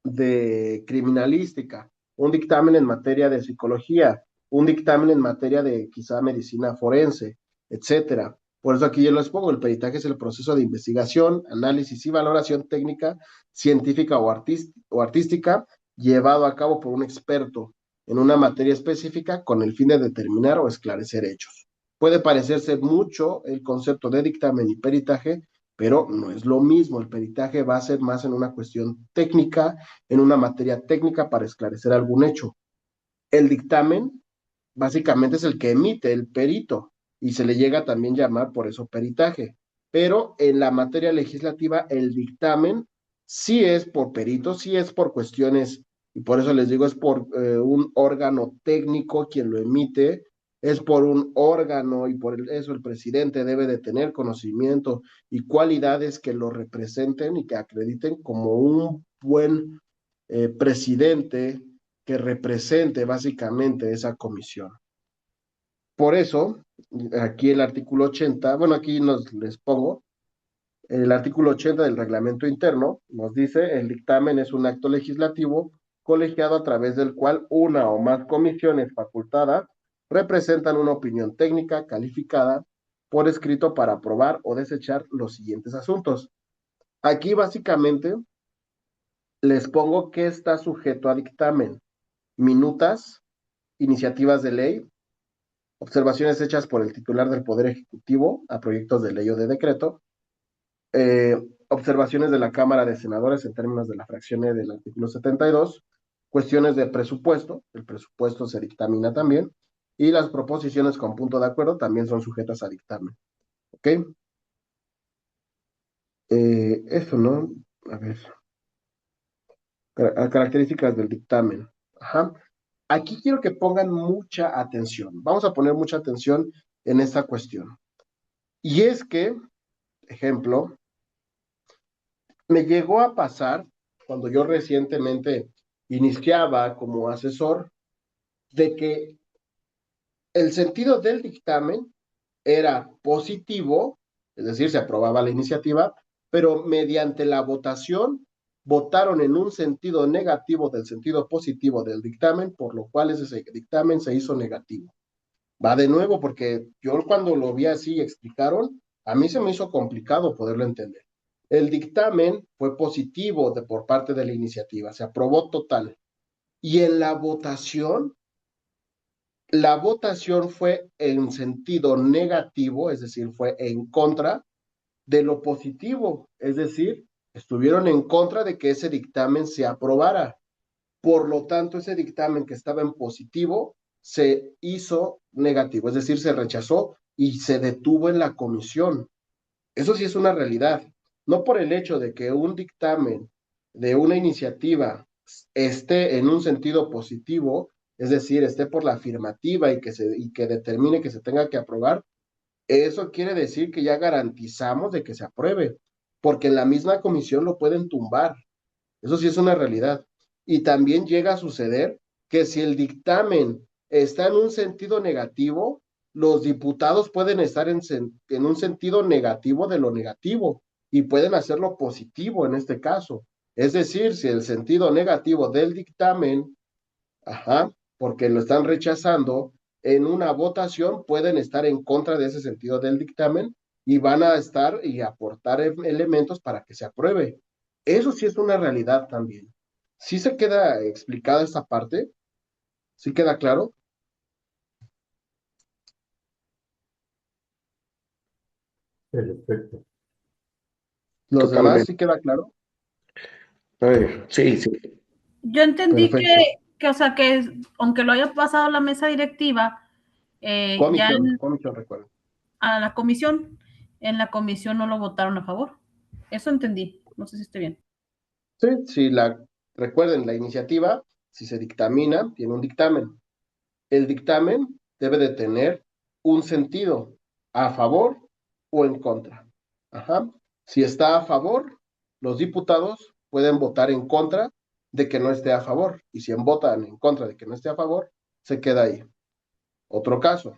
de criminalística, un dictamen en materia de psicología, un dictamen en materia de quizá medicina forense, etcétera. Por eso aquí yo les pongo, el peritaje es el proceso de investigación, análisis y valoración técnica, científica o artística llevado a cabo por un experto en una materia específica con el fin de determinar o esclarecer hechos. Puede parecerse mucho el concepto de dictamen y peritaje, pero no es lo mismo. El peritaje va a ser más en una cuestión técnica, en una materia técnica para esclarecer algún hecho. El dictamen básicamente es el que emite el perito y se le llega también llamar por eso peritaje. Pero en la materia legislativa el dictamen sí es por perito, sí es por cuestiones, y por eso les digo, es por un órgano técnico quien lo emite, es por un órgano y por eso el presidente debe de tener conocimiento y cualidades que lo representen y que acrediten como un buen presidente que represente básicamente esa comisión. Por eso, aquí el artículo 80, bueno, aquí les pongo, el artículo 80 del reglamento interno nos dice, el dictamen es un acto legislativo colegiado a través del cual una o más comisiones facultadas representan una opinión técnica calificada por escrito para aprobar o desechar los siguientes asuntos. Aquí básicamente les pongo que está sujeto a dictamen: minutas, iniciativas de ley, observaciones hechas por el titular del Poder Ejecutivo a proyectos de ley o de decreto, observaciones de la Cámara de Senadores en términos de la fracción E del artículo 72, cuestiones de presupuesto, el presupuesto se dictamina también, y las proposiciones con punto de acuerdo también son sujetas a dictamen. ¿Ok? Eso, ¿no? A ver. Características del dictamen. Ajá. Aquí quiero que pongan mucha atención. Vamos a poner mucha atención en esta cuestión. Y es que, ejemplo, me llegó a pasar cuando yo recientemente iniciaba como asesor, de que el sentido del dictamen era positivo, es decir, se aprobaba la iniciativa, pero mediante la votación votaron en un sentido negativo del sentido positivo del dictamen, por lo cual ese dictamen se hizo negativo. Va de nuevo, porque yo cuando lo vi así y explicaron, a mí se me hizo complicado poderlo entender. El dictamen fue positivo por parte de la iniciativa, se aprobó total. Y en la votación fue en sentido negativo, es decir, fue en contra de lo positivo, es decir, estuvieron en contra de que ese dictamen se aprobara. Por lo tanto, ese dictamen que estaba en positivo se hizo negativo, es decir, se rechazó y se detuvo en la comisión. Eso sí es una realidad. No por el hecho de que un dictamen de una iniciativa esté en un sentido positivo, es decir, esté por la afirmativa y que determine que se tenga que aprobar, eso quiere decir que ya garantizamos de que se apruebe, porque en la misma comisión lo pueden tumbar. Eso sí es una realidad. Y también llega a suceder que si el dictamen está en un sentido negativo, los diputados pueden estar en un sentido negativo de lo negativo y pueden hacerlo positivo en este caso. Es decir, si el sentido negativo del dictamen, ajá, porque lo están rechazando, en una votación pueden estar en contra de ese sentido del dictamen y van a estar y aportar elementos para que se apruebe. Eso sí es una realidad también. ¿Sí se queda explicada esta parte? ¿Sí queda claro? Perfecto. ¿Los demás Totalmente. sí queda claro? Sí, sí. Yo entendí Perfecto. o sea, que aunque lo haya pasado a la mesa directiva, ya Comisión, recuerdo. a la comisión, en la comisión no lo votaron a favor. Eso entendí. No sé si esté bien. Sí, recuerden, la iniciativa si se dictamina, tiene un dictamen. El dictamen debe de tener un sentido, a favor o en contra. Ajá. Si está a favor, los diputados pueden votar en contra de que no esté a favor. Y si votan en contra de que no esté a favor, se queda ahí. Otro caso,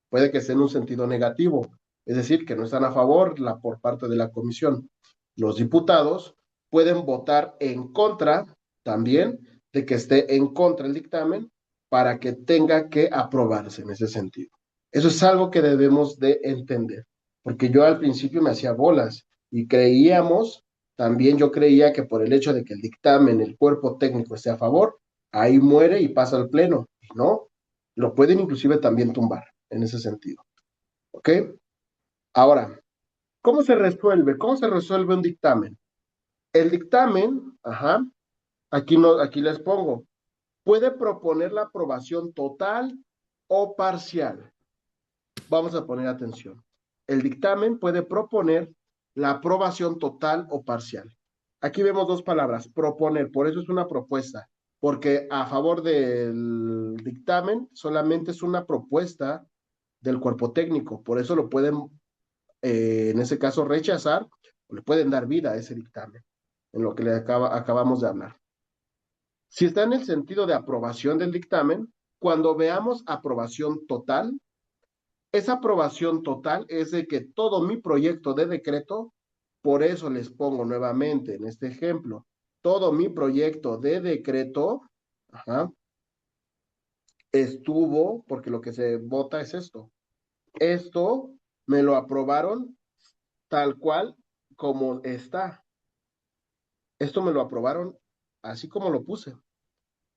puede que sea en un sentido negativo, es decir, que no están a favor por parte de la comisión. Los diputados pueden votar en contra también de que esté en contra el dictamen para que tenga que aprobarse en ese sentido. Eso es algo que debemos de entender, porque yo al principio me hacía bolas y también yo creía que por el hecho de que el dictamen, el cuerpo técnico esté a favor, ahí muere y pasa al pleno. Y no, lo pueden inclusive también tumbar en ese sentido. ¿Ok? Ahora, ¿cómo se resuelve? ¿Cómo se resuelve un dictamen? El dictamen, ajá, aquí les pongo, puede proponer la aprobación total o parcial. Vamos a poner atención. El dictamen puede proponer la aprobación total o parcial. Aquí vemos dos palabras, proponer, por eso es una propuesta, porque a favor del dictamen solamente es una propuesta del cuerpo técnico, por eso lo pueden, en ese caso, rechazar o le pueden dar vida a ese dictamen, en lo que acabamos de hablar. Si está en el sentido de aprobación del dictamen, cuando veamos aprobación total, esa aprobación total es de que todo mi proyecto de decreto, por eso les pongo nuevamente en este ejemplo, todo mi proyecto de decreto, ajá, estuvo, porque lo que se vota es esto. Esto me lo aprobaron tal cual como está. Esto me lo aprobaron así como lo puse.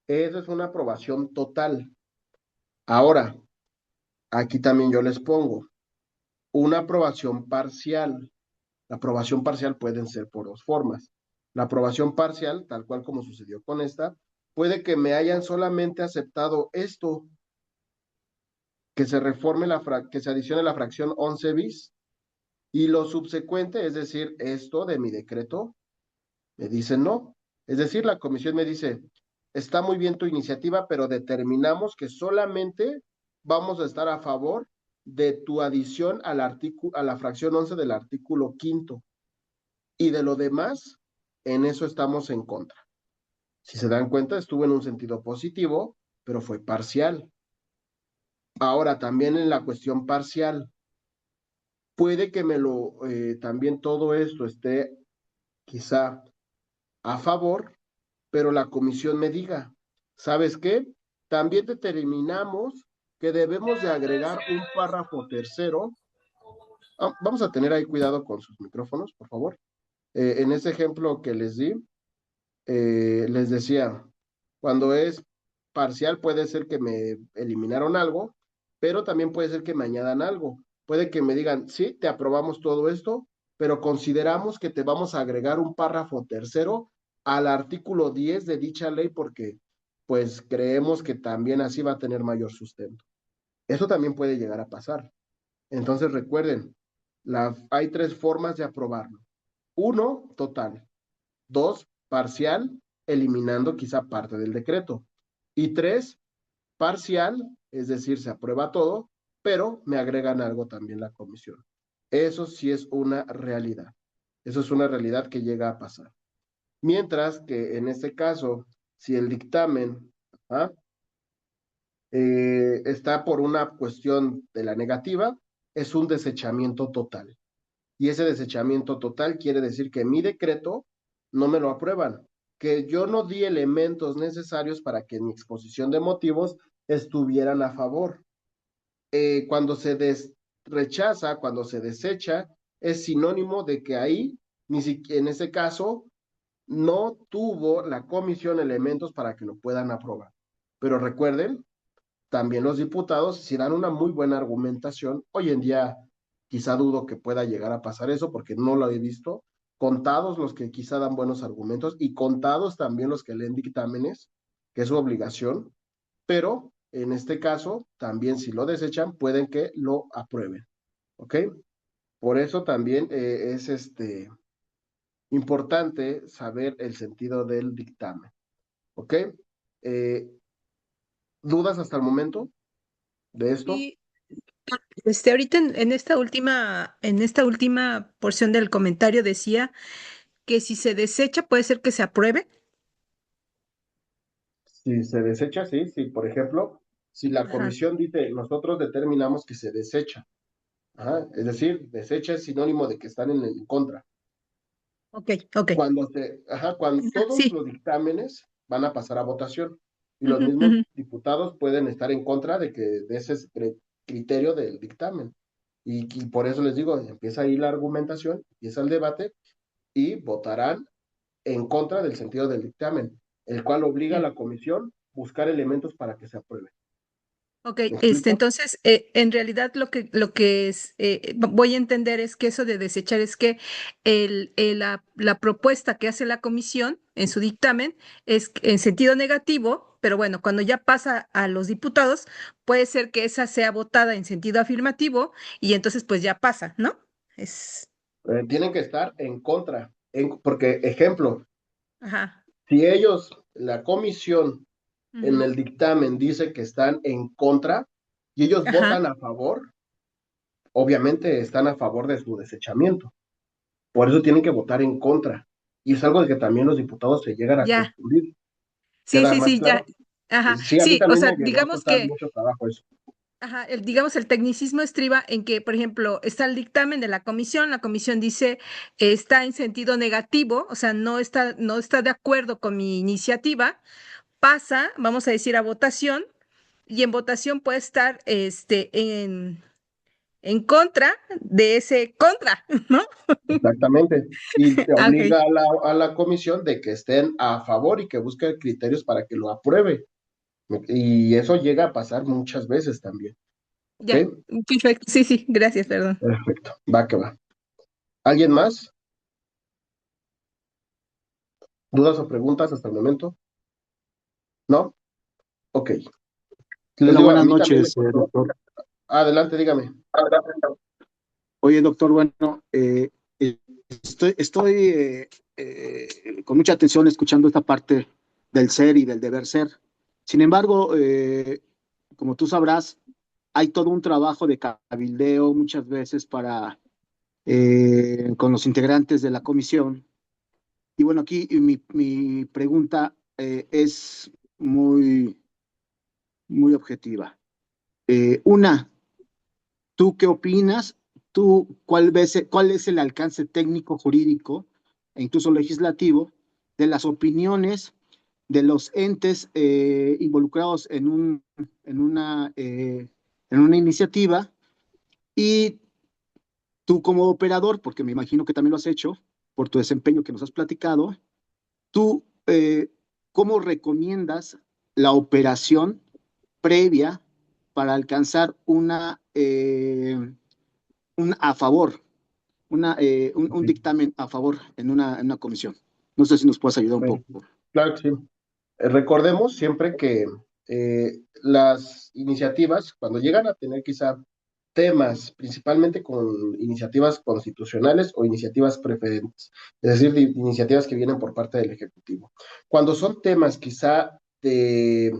Esa es una aprobación total. Ahora, aquí también yo les pongo una aprobación parcial. La aprobación parcial pueden ser por dos formas. La aprobación parcial, tal cual como sucedió con esta, puede que me hayan solamente aceptado esto, que se reforme que se adicione la fracción 11 bis, y lo subsecuente, es decir, esto de mi decreto, me dicen no. Es decir, la comisión me dice, está muy bien tu iniciativa, pero determinamos que solamente vamos a estar a favor de tu adición a la fracción 11 del artículo 5º. Y de lo demás, en eso estamos en contra. Si se dan cuenta, estuvo en un sentido positivo, pero fue parcial. Ahora, también en la cuestión parcial, puede que también todo esto esté quizá a favor, pero la comisión me diga, ¿sabes qué? También determinamos que debemos de agregar un párrafo tercero. Vamos a tener ahí cuidado con sus micrófonos, por favor. En ese ejemplo que les di, les decía, cuando es parcial puede ser que me eliminaron algo, pero también puede ser que me añadan algo. Puede que me digan, sí, te aprobamos todo esto, pero consideramos que te vamos a agregar un párrafo tercero al artículo 10 de dicha ley porque pues creemos que también así va a tener mayor sustento. Eso también puede llegar a pasar. Entonces recuerden, hay tres formas de aprobarlo. 1, total. 2, parcial, eliminando quizá parte del decreto. Y 3, parcial, es decir, se aprueba todo, pero me agregan algo también la comisión. Eso sí es una realidad. Eso es una realidad que llega a pasar. Mientras que en este caso, si el dictamen está por una cuestión de la negativa, es un desechamiento total. Y ese desechamiento total quiere decir que mi decreto no me lo aprueban, que yo no di elementos necesarios para que en mi exposición de motivos estuvieran a favor. Cuando se rechaza, cuando se desecha, es sinónimo de que ahí, ni siquiera en ese caso, no tuvo la comisión elementos para que lo puedan aprobar. Pero recuerden, también los diputados, si dan una muy buena argumentación, hoy en día quizá dudo que pueda llegar a pasar eso porque no lo he visto, contados los que quizá dan buenos argumentos y contados también los que leen dictámenes, que es su obligación, pero en este caso, también si lo desechan, pueden que lo aprueben, ¿ok? Por eso también es importante saber el sentido del dictamen, ¿ok? Eh, ¿Dudas hasta el momento de esto? Y ahorita en esta última porción del comentario decía que si se desecha puede ser que se apruebe. Si se desecha, sí, sí, por ejemplo, si la Ajá. comisión dice, nosotros determinamos que se desecha, ajá, es decir, desecha es sinónimo de que están en contra. Ok, ok. Cuando Ajá, todos sí. los dictámenes van a pasar a votación y los Ujú, mismos ujú. diputados pueden estar en contra de ese criterio del dictamen. Y por eso les digo, empieza ahí la argumentación, empieza el debate y votarán en contra del sentido del dictamen, el cual obliga a Bien. la comisión a buscar elementos para que se apruebe. Ok, ¿Me explico? entonces, en realidad lo que es, voy a entender es que eso de desechar es que la propuesta que hace la comisión en su dictamen es en sentido negativo, pero bueno, cuando ya pasa a los diputados, puede ser que esa sea votada en sentido afirmativo y entonces pues ya pasa, ¿no? Es, Tienen que estar en contra, porque, ejemplo, ajá, si ellos, la comisión en ujú, el dictamen dice que están en contra y ellos ajá, votan a favor, obviamente están a favor de su desechamiento. Por eso tienen que votar en contra. Y es algo de que también los diputados se llegan a ya, confundir. sí, ¿Queda sí, más sí, ya, claro? ajá, Sí, a mí sí, o también sea, me llegó a digamos costar que mucho trabajo eso. ajá, digamos, el tecnicismo estriba en que, por ejemplo, está el dictamen de la comisión dice está en sentido negativo, o sea, no está de acuerdo con mi iniciativa, pasa, vamos a decir, a votación, y en votación puede estar en contra de ese contra, ¿no? Exactamente. Y te Ah, ok, obliga a la comisión de que estén a favor y que busque criterios para que lo apruebe. Y eso llega a pasar muchas veces también. ¿Ok? ya, perfecto, sí, sí, gracias, perdón. Perfecto. Va que va. ¿Alguien más? ¿Dudas o preguntas hasta el momento? ¿No? Ok. Les Hola, digo, a buenas mí también me noches, costó. doctor. Adelante, dígame. Oye, doctor, bueno, eh, estoy con mucha atención escuchando esta parte del ser y del deber ser. Sin embargo, como tú sabrás, hay todo un trabajo de cabildeo muchas veces con los integrantes de la comisión. Y bueno, aquí mi pregunta es muy objetiva. Una, ¿tú qué opinas? ¿Tú cuál es el alcance técnico, jurídico e incluso legislativo de las opiniones de los entes involucrados en en una iniciativa? Y tú como operador, porque me imagino que también lo has hecho por tu desempeño que nos has platicado, ¿tú cómo recomiendas la operación previa para alcanzar un a favor, un dictamen a favor en una comisión? No sé si nos puedes ayudar un Sí, poco. claro que sí. Recordemos siempre que las iniciativas, cuando llegan a tener quizá temas, principalmente con iniciativas constitucionales o iniciativas preferentes, es decir, iniciativas que vienen por parte del Ejecutivo. Cuando son temas quizá de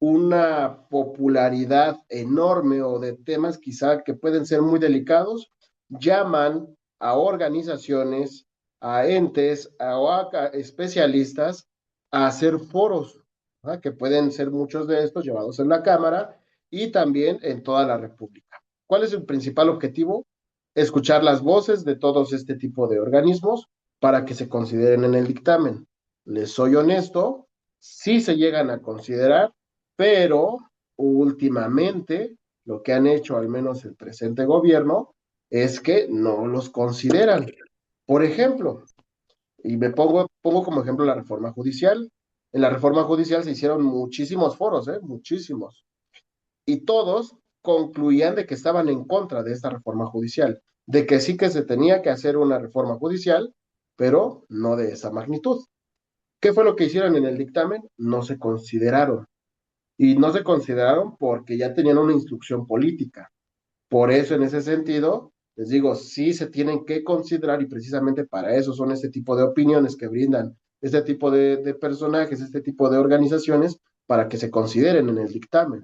una popularidad enorme o de temas quizá que pueden ser muy delicados, llaman a organizaciones, a entes, a especialistas a hacer foros, ¿verdad? Que pueden ser muchos de estos llevados en la Cámara y también en toda la República. ¿Cuál es el principal objetivo? Escuchar las voces de todos este tipo de organismos para que se consideren en el dictamen. Les soy honesto, sí se llegan a considerar, pero últimamente lo que han hecho, al menos el presente gobierno, es que no los consideran. Por ejemplo, y pongo como ejemplo la reforma judicial. En la reforma judicial se hicieron muchísimos foros, muchísimos. Y todos concluían de que estaban en contra de esta reforma judicial, de que sí que se tenía que hacer una reforma judicial, pero no de esa magnitud. ¿Qué fue lo que hicieron en el dictamen? No se consideraron. Y no se consideraron porque ya tenían una instrucción política. Por eso, en ese sentido, les digo, sí se tienen que considerar y precisamente para eso son este tipo de opiniones que brindan este tipo de personajes, este tipo de organizaciones, para que se consideren en el dictamen.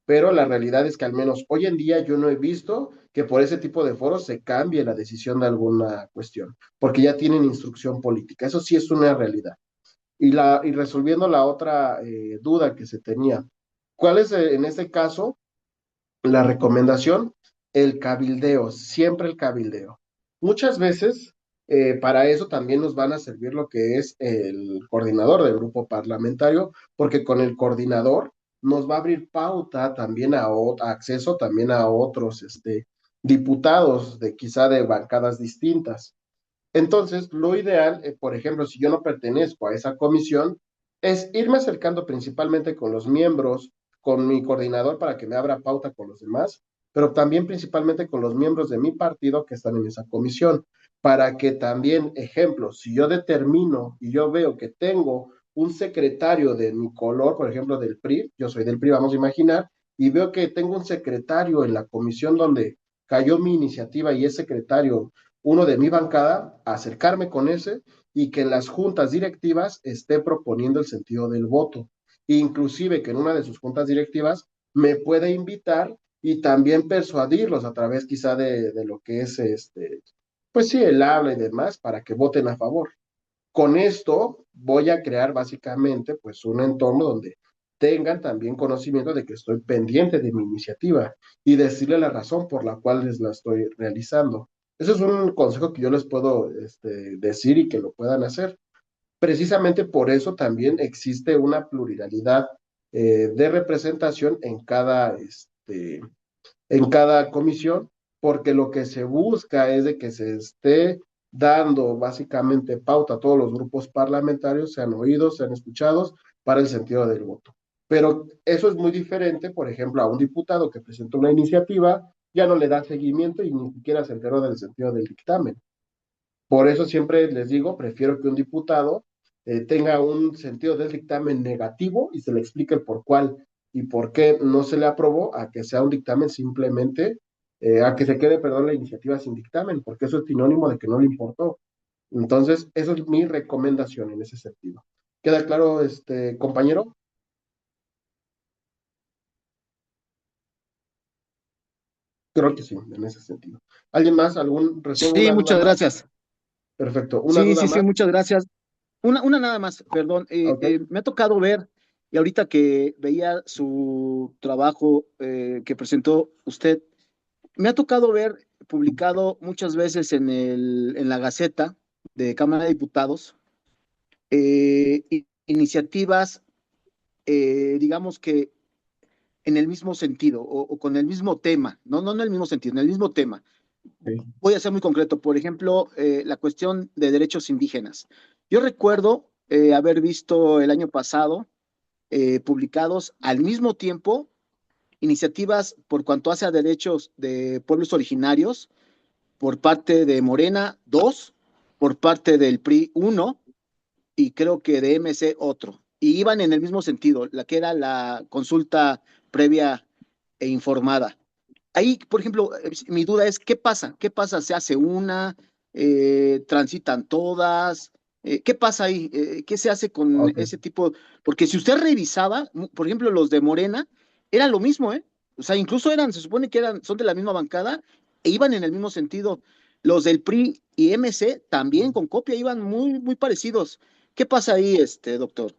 Pero la realidad es que al menos hoy en día yo no he visto que por ese tipo de foros se cambie la decisión de alguna cuestión, porque ya tienen instrucción política. Eso sí es una realidad. Y resolviendo la otra duda que se tenía, ¿cuál es en este caso la recomendación? El cabildeo, siempre el cabildeo. Muchas veces para eso también nos van a servir lo que es el coordinador del grupo parlamentario, porque con el coordinador nos va a abrir pauta también a acceso también a otros diputados de quizá de bancadas distintas. Entonces, lo ideal, por ejemplo, si yo no pertenezco a esa comisión, es irme acercando principalmente con los miembros, con mi coordinador para que me abra pauta con los demás, pero también principalmente con los miembros de mi partido que están en esa comisión, para que también, ejemplo, si yo determino y yo veo que tengo un secretario de mi color, por ejemplo, del PRI, yo soy del PRI, vamos a imaginar, y veo que tengo un secretario en la comisión donde cayó mi iniciativa y es secretario uno de mi bancada, acercarme con ese y que en las juntas directivas esté proponiendo el sentido del voto. Inclusive que en una de sus juntas directivas me pueda invitar y también persuadirlos a través quizá de lo que es pues sí, el habla y demás para que voten a favor. Con esto voy a crear básicamente pues un entorno donde tengan también conocimiento de que estoy pendiente de mi iniciativa y decirle la razón por la cual les la estoy realizando. Ese es un consejo que yo les puedo decir y que lo puedan hacer. Precisamente por eso también existe una pluralidad de representación en cada comisión, porque lo que se busca es de que se esté dando básicamente pauta a todos los grupos parlamentarios, sean oídos, sean escuchados, para el sentido del voto. Pero eso es muy diferente, por ejemplo, a un diputado que presentó una iniciativa, ya no le da seguimiento y ni siquiera se enteró del sentido del dictamen. Por eso siempre les digo, prefiero que un diputado tenga un sentido del dictamen negativo y se le explique el por cuál y por qué no se le aprobó, a que sea un dictamen simplemente, a que se quede, perdón, la iniciativa sin dictamen, porque eso es sinónimo de que no le importó. Entonces, eso es mi recomendación en ese sentido. ¿Queda claro, compañero? Creo que sí, en ese sentido. ¿Alguien más? Sí, ¿Una duda muchas más? gracias. Perfecto. ¿Una Sí, duda sí, sí, más? muchas gracias. Una nada más, perdón. Ok. Me ha tocado ver, y ahorita que veía su trabajo que presentó usted, me ha tocado ver publicado muchas veces en la Gaceta de Cámara de Diputados iniciativas, digamos que en el mismo sentido o con el mismo tema, no en el mismo sentido, en el mismo tema. Ok. Voy a ser muy concreto, por ejemplo, la cuestión de derechos indígenas. Yo recuerdo haber visto el año pasado publicados al mismo tiempo iniciativas por cuanto hace a derechos de pueblos originarios por parte de Morena 2, por parte del PRI 1 y creo que de MC otro. Y iban en el mismo sentido, la que era la consulta previa e informada. Ahí, por ejemplo, mi duda es, ¿qué pasa? ¿Qué pasa? ¿Se hace una? ¿Transitan todas? ¿Qué pasa ahí? ¿Qué se hace con Ok. ese tipo? Porque si usted revisaba, por ejemplo, los de Morena, era lo mismo, ¿eh? O sea, incluso se supone que son de la misma bancada e iban en el mismo sentido. Los del PRI y MC también con copia iban muy parecidos. ¿Qué pasa ahí, doctor?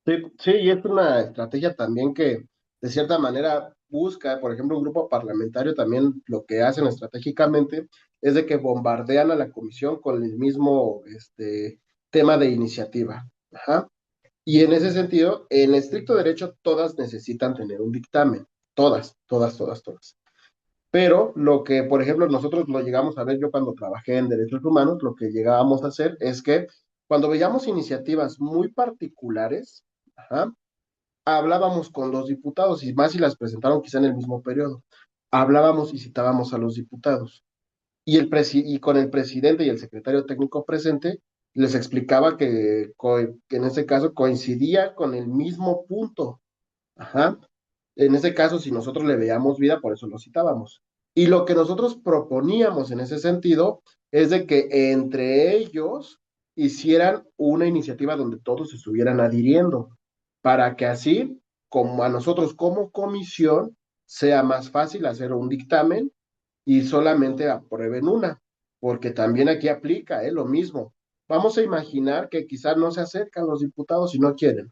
Sí, sí, y es una estrategia también que de cierta manera busca, por ejemplo, un grupo parlamentario también lo que hacen estratégicamente es de que bombardean a la comisión con el mismo tema de iniciativa. Ajá. Y en ese sentido, en estricto derecho, todas necesitan tener un dictamen. Todas, todas, todas, todas. Pero lo que, por ejemplo, nosotros lo llegamos a ver, yo cuando trabajé en derechos humanos, lo que llegábamos a hacer es que cuando veíamos iniciativas muy particulares, ajá, hablábamos con los diputados y más si las presentaron quizá en el mismo periodo. Hablábamos y citábamos a los diputados. Y con el presidente y el secretario técnico presente, les explicaba que en ese caso coincidía con el mismo punto. Ajá. En ese caso, si nosotros le veíamos vida, por eso lo citábamos. Y lo que nosotros proponíamos en ese sentido es de que entre ellos hicieran una iniciativa donde todos se estuvieran adhiriendo. para que así, como a nosotros como comisión, sea más fácil hacer un dictamen y solamente aprueben una, porque también aquí aplica, lo mismo. Vamos a imaginar que quizás no se acercan los diputados y no quieren.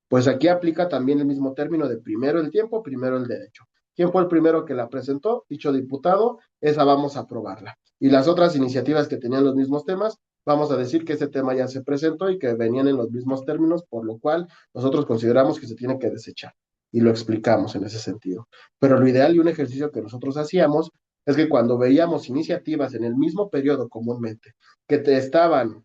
Pues aquí aplica también el mismo término de primero el tiempo, primero el derecho. ¿Quién fue el primero que la presentó? Dicho diputado, esa vamos a aprobarla. Y las otras iniciativas que tenían los mismos temas, vamos a decir que ese tema ya se presentó y que venían en los mismos términos, por lo cual nosotros consideramos que se tiene que desechar. Y lo explicamos en ese sentido. Pero lo ideal y un ejercicio que nosotros hacíamos es que cuando veíamos iniciativas en el mismo periodo comúnmente, que te estaban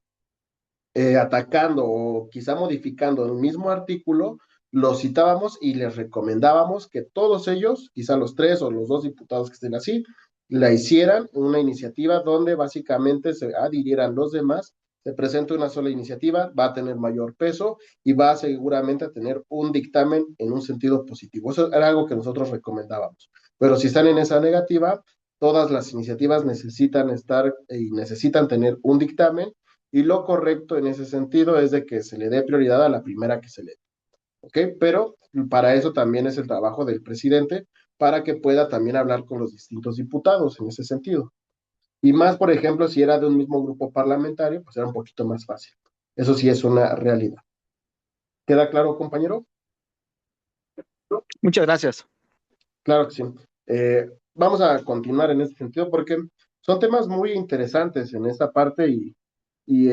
atacando o quizá modificando el mismo artículo, los citábamos y les recomendábamos que todos ellos, quizá los 3 o los 2 diputados que estén así, la hicieran una iniciativa donde básicamente se adhirieran los demás, se presenta una sola iniciativa, va a tener mayor peso y va seguramente a tener un dictamen en un sentido positivo. Eso era algo que nosotros recomendábamos. Pero si están en esa negativa, todas las iniciativas necesitan estar y necesitan tener un dictamen y lo correcto en ese sentido es de que se le dé prioridad a la primera que se le dé, ¿ok? Pero para eso también es el trabajo del presidente, para que pueda también hablar con los distintos diputados en ese sentido. Y más, por ejemplo, si era de un mismo grupo parlamentario, pues era un poquito más fácil. Eso sí es una realidad. ¿Queda claro, compañero? Muchas gracias. Claro que sí. Vamos a continuar en este sentido porque son temas muy interesantes en esta parte y y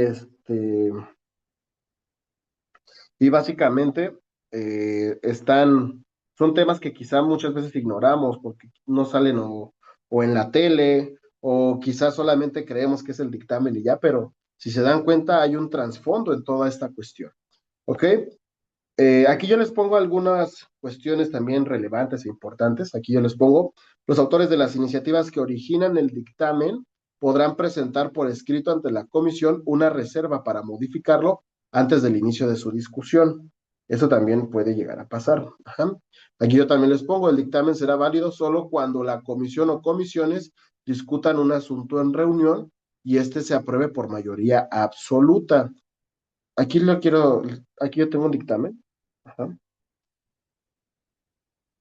básicamente son temas que quizá muchas veces ignoramos porque no salen o en la tele o quizás solamente creemos que es el dictamen y ya, pero si se dan cuenta hay un trasfondo en toda esta cuestión. ¿Ok? Aquí yo les pongo algunas cuestiones también relevantes e importantes. Aquí yo les pongo, los autores de las iniciativas que originan el dictamen podrán presentar por escrito ante la comisión una reserva para modificarlo antes del inicio de su discusión. Eso también puede llegar a pasar. Ajá. Aquí yo también les pongo, el dictamen será válido solo cuando la comisión o comisiones discutan un asunto en reunión y este se apruebe por mayoría absoluta. Aquí yo tengo un dictamen. Ajá.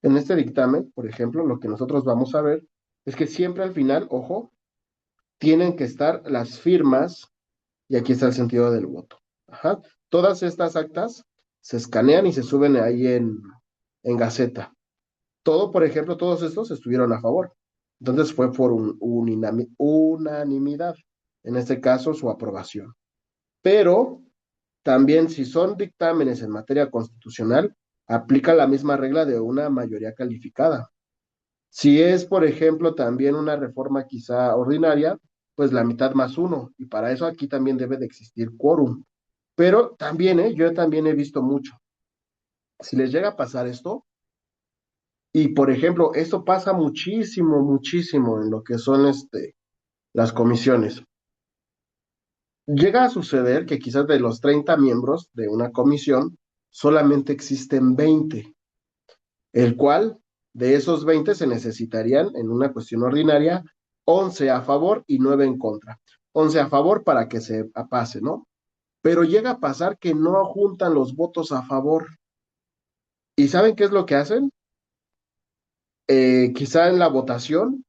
En este dictamen, por ejemplo, lo que nosotros vamos a ver es que siempre al final, ojo, tienen que estar las firmas y aquí está el sentido del voto. Ajá. Todas estas actas se escanean y se suben ahí en Gaceta. Todo, por ejemplo, todos estos estuvieron a favor. Entonces fue por unanimidad, en este caso su aprobación. Pero también si son dictámenes en materia constitucional, aplica la misma regla de una mayoría calificada. Si es, por ejemplo, también una reforma quizá ordinaria, pues la mitad más uno, y para eso aquí también debe de existir quórum. Pero también, yo también he visto mucho. Si les llega a pasar esto, y por ejemplo, esto pasa muchísimo, muchísimo en lo que son las comisiones. Llega a suceder que quizás de los 30 miembros de una comisión, solamente existen 20, el cual de esos 20 se necesitarían en una cuestión ordinaria 11 a favor y 9 en contra. 11 a favor para que se pase, ¿no? Pero llega a pasar que no juntan los votos a favor. ¿Y saben qué es lo que hacen? Quizá en la votación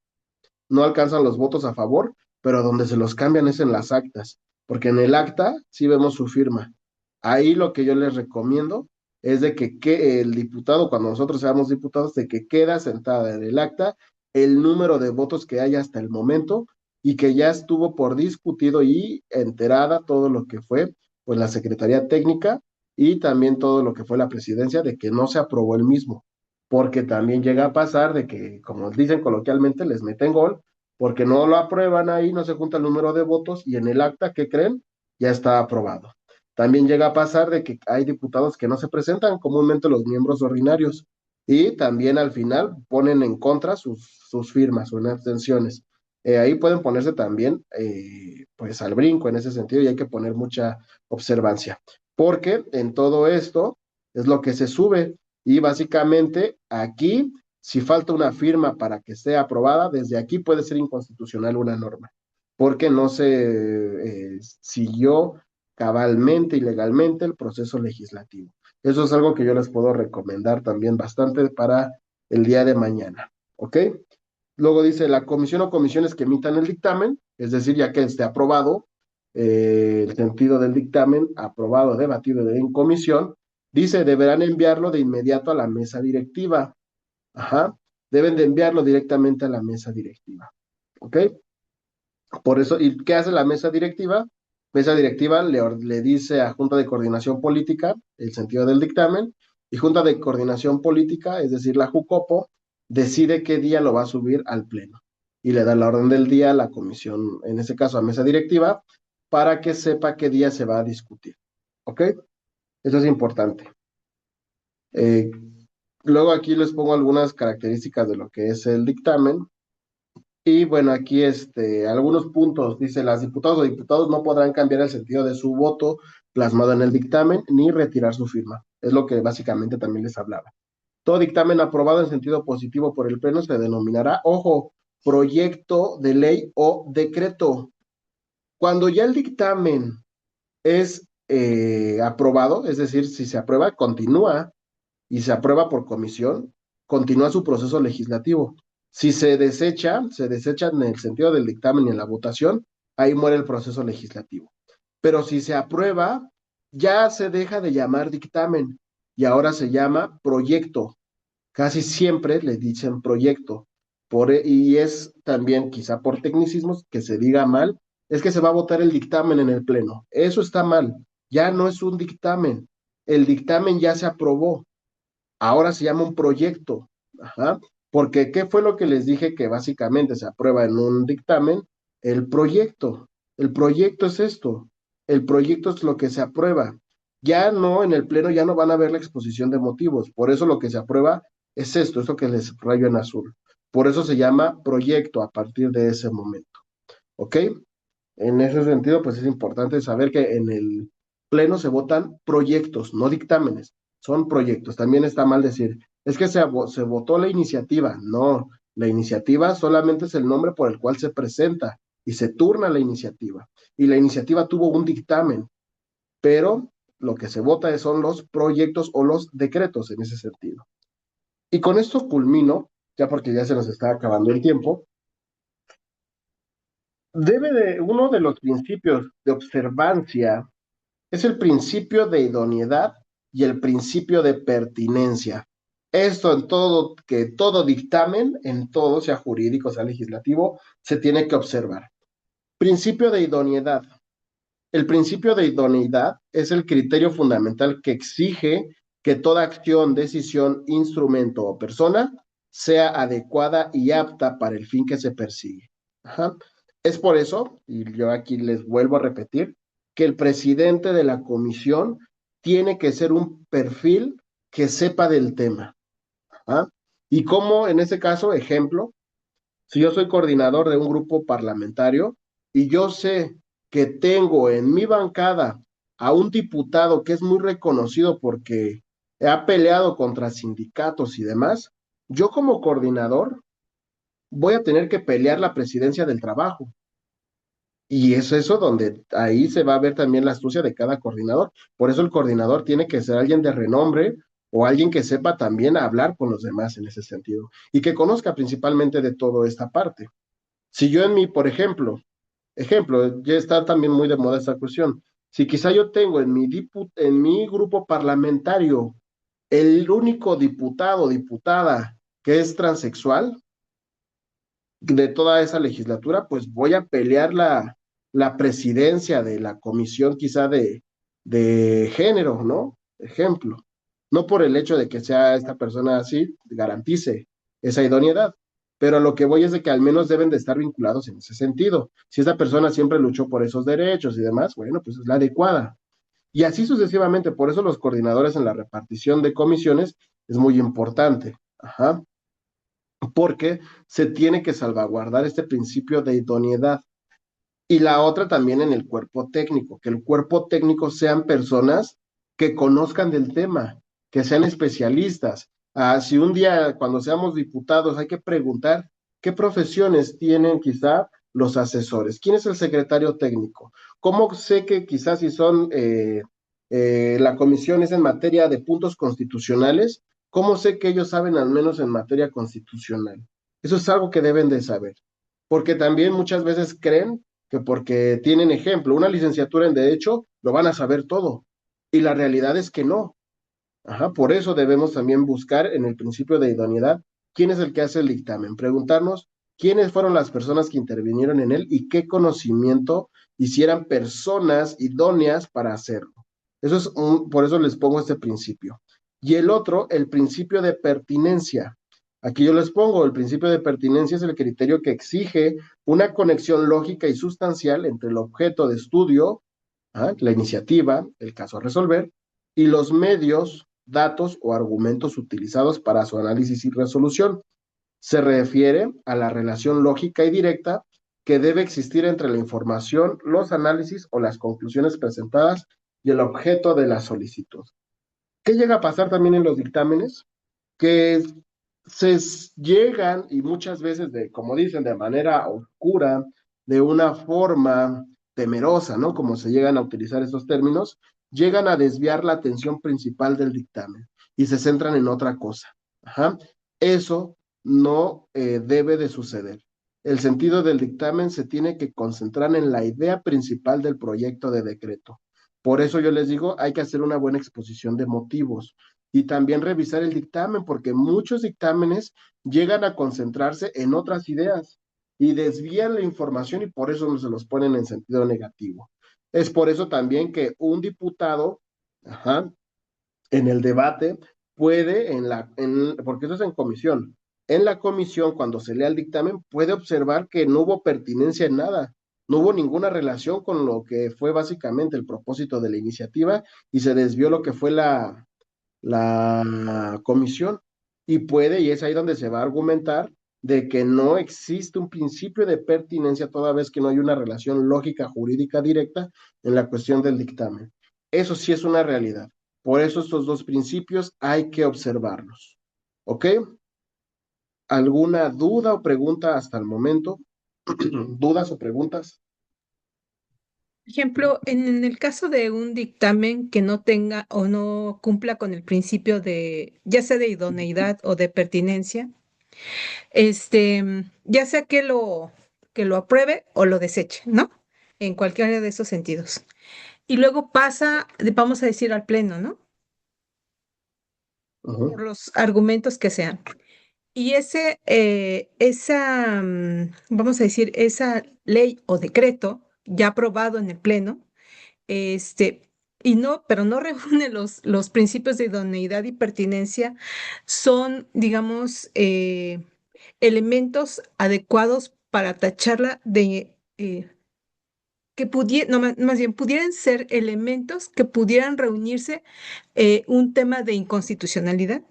no alcanzan los votos a favor, pero donde se los cambian es en las actas, porque en el acta sí vemos su firma. Ahí lo que yo les recomiendo es de que el diputado, cuando nosotros seamos diputados, de que queda sentada en el acta el número de votos que haya hasta el momento y que ya estuvo por discutido y enterada todo lo que fue pues la Secretaría Técnica y también todo lo que fue la presidencia de que no se aprobó el mismo, porque también llega a pasar de que, como dicen coloquialmente, les meten gol, porque no lo aprueban ahí, no se junta el número de votos y en el acta, ¿qué creen? Ya está aprobado. También llega a pasar de que hay diputados que no se presentan, comúnmente los miembros ordinarios, y también al final ponen en contra sus firmas o en abstenciones. Ahí pueden ponerse también pues al brinco en ese sentido y hay que poner mucha observancia, porque en todo esto es lo que se sube y básicamente aquí, si falta una firma para que sea aprobada, desde aquí puede ser inconstitucional una norma, porque no se siguió cabalmente y legalmente el proceso legislativo. Eso es algo que yo les puedo recomendar también bastante para el día de mañana, ¿ok? Luego dice la comisión o comisiones que emitan el dictamen, es decir, ya que esté aprobado, el sentido del dictamen, aprobado, debatido en comisión, dice, deberán enviarlo de inmediato a la mesa directiva. Ajá, deben de enviarlo directamente a la mesa directiva, ¿ok? Por eso, ¿y qué hace la mesa directiva? Mesa directiva le dice a Junta de Coordinación Política el sentido del dictamen, y Junta de Coordinación Política, es decir, la JUCOPO, decide qué día lo va a subir al pleno y le da la orden del día a la comisión, en ese caso a mesa directiva, para que sepa qué día se va a discutir, ¿ok? Eso es importante. Eh, Luego aquí les pongo algunas características de lo que es el dictamen. Y bueno, aquí algunos puntos. Dice, las diputadas o diputados no podrán cambiar el sentido de su voto plasmado en el dictamen ni retirar su firma. Es lo que básicamente también les hablaba. Todo dictamen aprobado en sentido positivo por el Pleno se denominará, ojo, proyecto de ley o decreto. Cuando ya el dictamen es aprobado, es decir, si se aprueba, continúa y se aprueba por comisión, continúa su proceso legislativo. Si se desecha en el sentido del dictamen y en la votación, ahí muere el proceso legislativo. Pero si se aprueba, ya se deja de llamar dictamen y ahora se llama proyecto. Casi siempre le dicen proyecto. Y es también, quizá por tecnicismos, que se diga mal, es que se va a votar el dictamen en el pleno. Eso está mal. Ya no es un dictamen. El dictamen ya se aprobó. Ahora se llama un proyecto. Ajá. Porque, ¿qué fue lo que les dije que básicamente se aprueba en un dictamen? El proyecto. El proyecto es esto. El proyecto es lo que se aprueba. Ya no, en el pleno ya no van a ver la exposición de motivos. Por eso lo que se aprueba es esto que les rayo en azul. Por eso se llama proyecto a partir de ese momento. ¿Ok? En ese sentido, pues es importante saber que en el pleno se votan proyectos, no dictámenes, son proyectos. También está mal decir, es que se votó la iniciativa. No, la iniciativa solamente es el nombre por el cual se presenta y se turna la iniciativa. Y la iniciativa tuvo un dictamen, pero lo que se vota son los proyectos o los decretos en ese sentido. Y con esto culmino, ya porque ya se nos está acabando el tiempo. Uno de los principios de observancia es el principio de idoneidad y el principio de pertinencia. Esto en todo, que todo dictamen, en todo, sea jurídico, sea legislativo, se tiene que observar. Principio de idoneidad. El principio de idoneidad es el criterio fundamental que exige que toda acción, decisión, instrumento o persona sea adecuada y apta para el fin que se persigue. Ajá. Es por eso, y yo aquí les vuelvo a repetir, que el presidente de la comisión tiene que ser un perfil que sepa del tema. Ajá. Y como en ese caso, ejemplo, si yo soy coordinador de un grupo parlamentario y yo sé que tengo en mi bancada a un diputado que es muy reconocido porque ha peleado contra sindicatos y demás, yo como coordinador voy a tener que pelear la presidencia del trabajo. Y es eso donde ahí se va a ver también la astucia de cada coordinador. Por eso el coordinador tiene que ser alguien de renombre o alguien que sepa también hablar con los demás en ese sentido y que conozca principalmente de toda esta parte. Si yo por ejemplo, ya está también muy de moda esta cuestión, si quizá yo tengo en mi grupo parlamentario el único diputado o diputada que es transexual de toda esa legislatura, pues voy a pelear la presidencia de la comisión quizá de género, ¿no? Ejemplo. No por el hecho de que sea esta persona así, garantice esa idoneidad, pero a lo que voy es de que al menos deben de estar vinculados en ese sentido. Si esta persona siempre luchó por esos derechos y demás, bueno, pues es la adecuada. Y así sucesivamente, por eso los coordinadores en la repartición de comisiones es muy importante. Ajá. Porque se tiene que salvaguardar este principio de idoneidad. Y la otra también en el cuerpo técnico, que el cuerpo técnico sean personas que conozcan del tema, que sean especialistas. Si un día cuando seamos diputados hay que preguntar qué profesiones tienen quizá los asesores, quién es el secretario técnico, cómo sé que quizás si son La comisión es en materia de puntos constitucionales. ¿Cómo sé que ellos saben al menos en materia constitucional? Eso es algo que deben de saber, porque también muchas veces creen que porque tienen ejemplo, una licenciatura en derecho, lo van a saber todo. Y la realidad es que no. Ajá, por eso debemos también buscar en el principio de idoneidad quién es el que hace el dictamen, preguntarnos quiénes fueron las personas que intervinieron en él y qué conocimiento hicieran personas idóneas para hacerlo. Por eso les pongo este principio. Y el otro, el principio de pertinencia. Aquí yo les pongo, el principio de pertinencia es el criterio que exige una conexión lógica y sustancial entre el objeto de estudio, la iniciativa, el caso a resolver, y los medios, datos o argumentos utilizados para su análisis y resolución. Se refiere a la relación lógica y directa que debe existir entre la información, los análisis o las conclusiones presentadas y el objeto de la solicitud. ¿Qué llega a pasar también en los dictámenes? Que se llegan, y muchas veces, como dicen, de manera oscura, de una forma temerosa, ¿no? Como se llegan a utilizar esos términos, llegan a desviar la atención principal del dictamen y se centran en otra cosa. Ajá. Eso no debe de suceder. El sentido del dictamen se tiene que concentrar en la idea principal del proyecto de decreto. Por eso yo les digo, hay que hacer una buena exposición de motivos y también revisar el dictamen, porque muchos dictámenes llegan a concentrarse en otras ideas y desvían la información y por eso no se los ponen en sentido negativo. Es por eso también que un diputado, en el debate, puede, porque eso es en comisión, en la comisión, cuando se lea el dictamen, puede observar que no hubo pertinencia en nada, no hubo ninguna relación con lo que fue básicamente el propósito de la iniciativa y se desvió lo que fue la comisión y es ahí donde se va a argumentar de que no existe un principio de pertinencia toda vez que no hay una relación lógica jurídica directa en la cuestión del dictamen. Eso sí es una realidad. Por eso estos dos principios hay que observarlos. ¿Ok? ¿Alguna duda o pregunta hasta el momento? ¿Dudas o preguntas? Por ejemplo, en el caso de un dictamen que no tenga o no cumpla con el principio de, ya sea de idoneidad o de pertinencia, ya sea que lo apruebe o lo deseche, ¿no? En cualquiera de esos sentidos. Y luego pasa, vamos a decir, al pleno, ¿no? Por los argumentos que sean. Y vamos a decir, esa ley o decreto ya aprobado en el pleno, pero no reúne los principios de idoneidad y pertinencia, son, digamos, elementos adecuados para tacharla de que pudieran, no, más bien, pudieran ser elementos que pudieran reunirse un tema de inconstitucionalidad.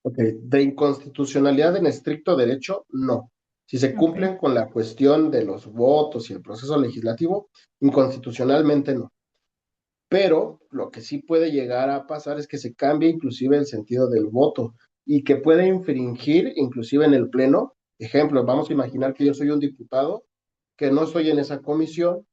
Ok, de inconstitucionalidad en estricto derecho, no. Si se Ok. cumplen con la cuestión de los votos y el proceso legislativo, inconstitucionalmente no. Pero lo que sí puede llegar a pasar es que se cambie inclusive el sentido del voto y que puede infringir inclusive en el pleno. Ejemplo, vamos a imaginar que yo soy un diputado, que no estoy en esa comisión,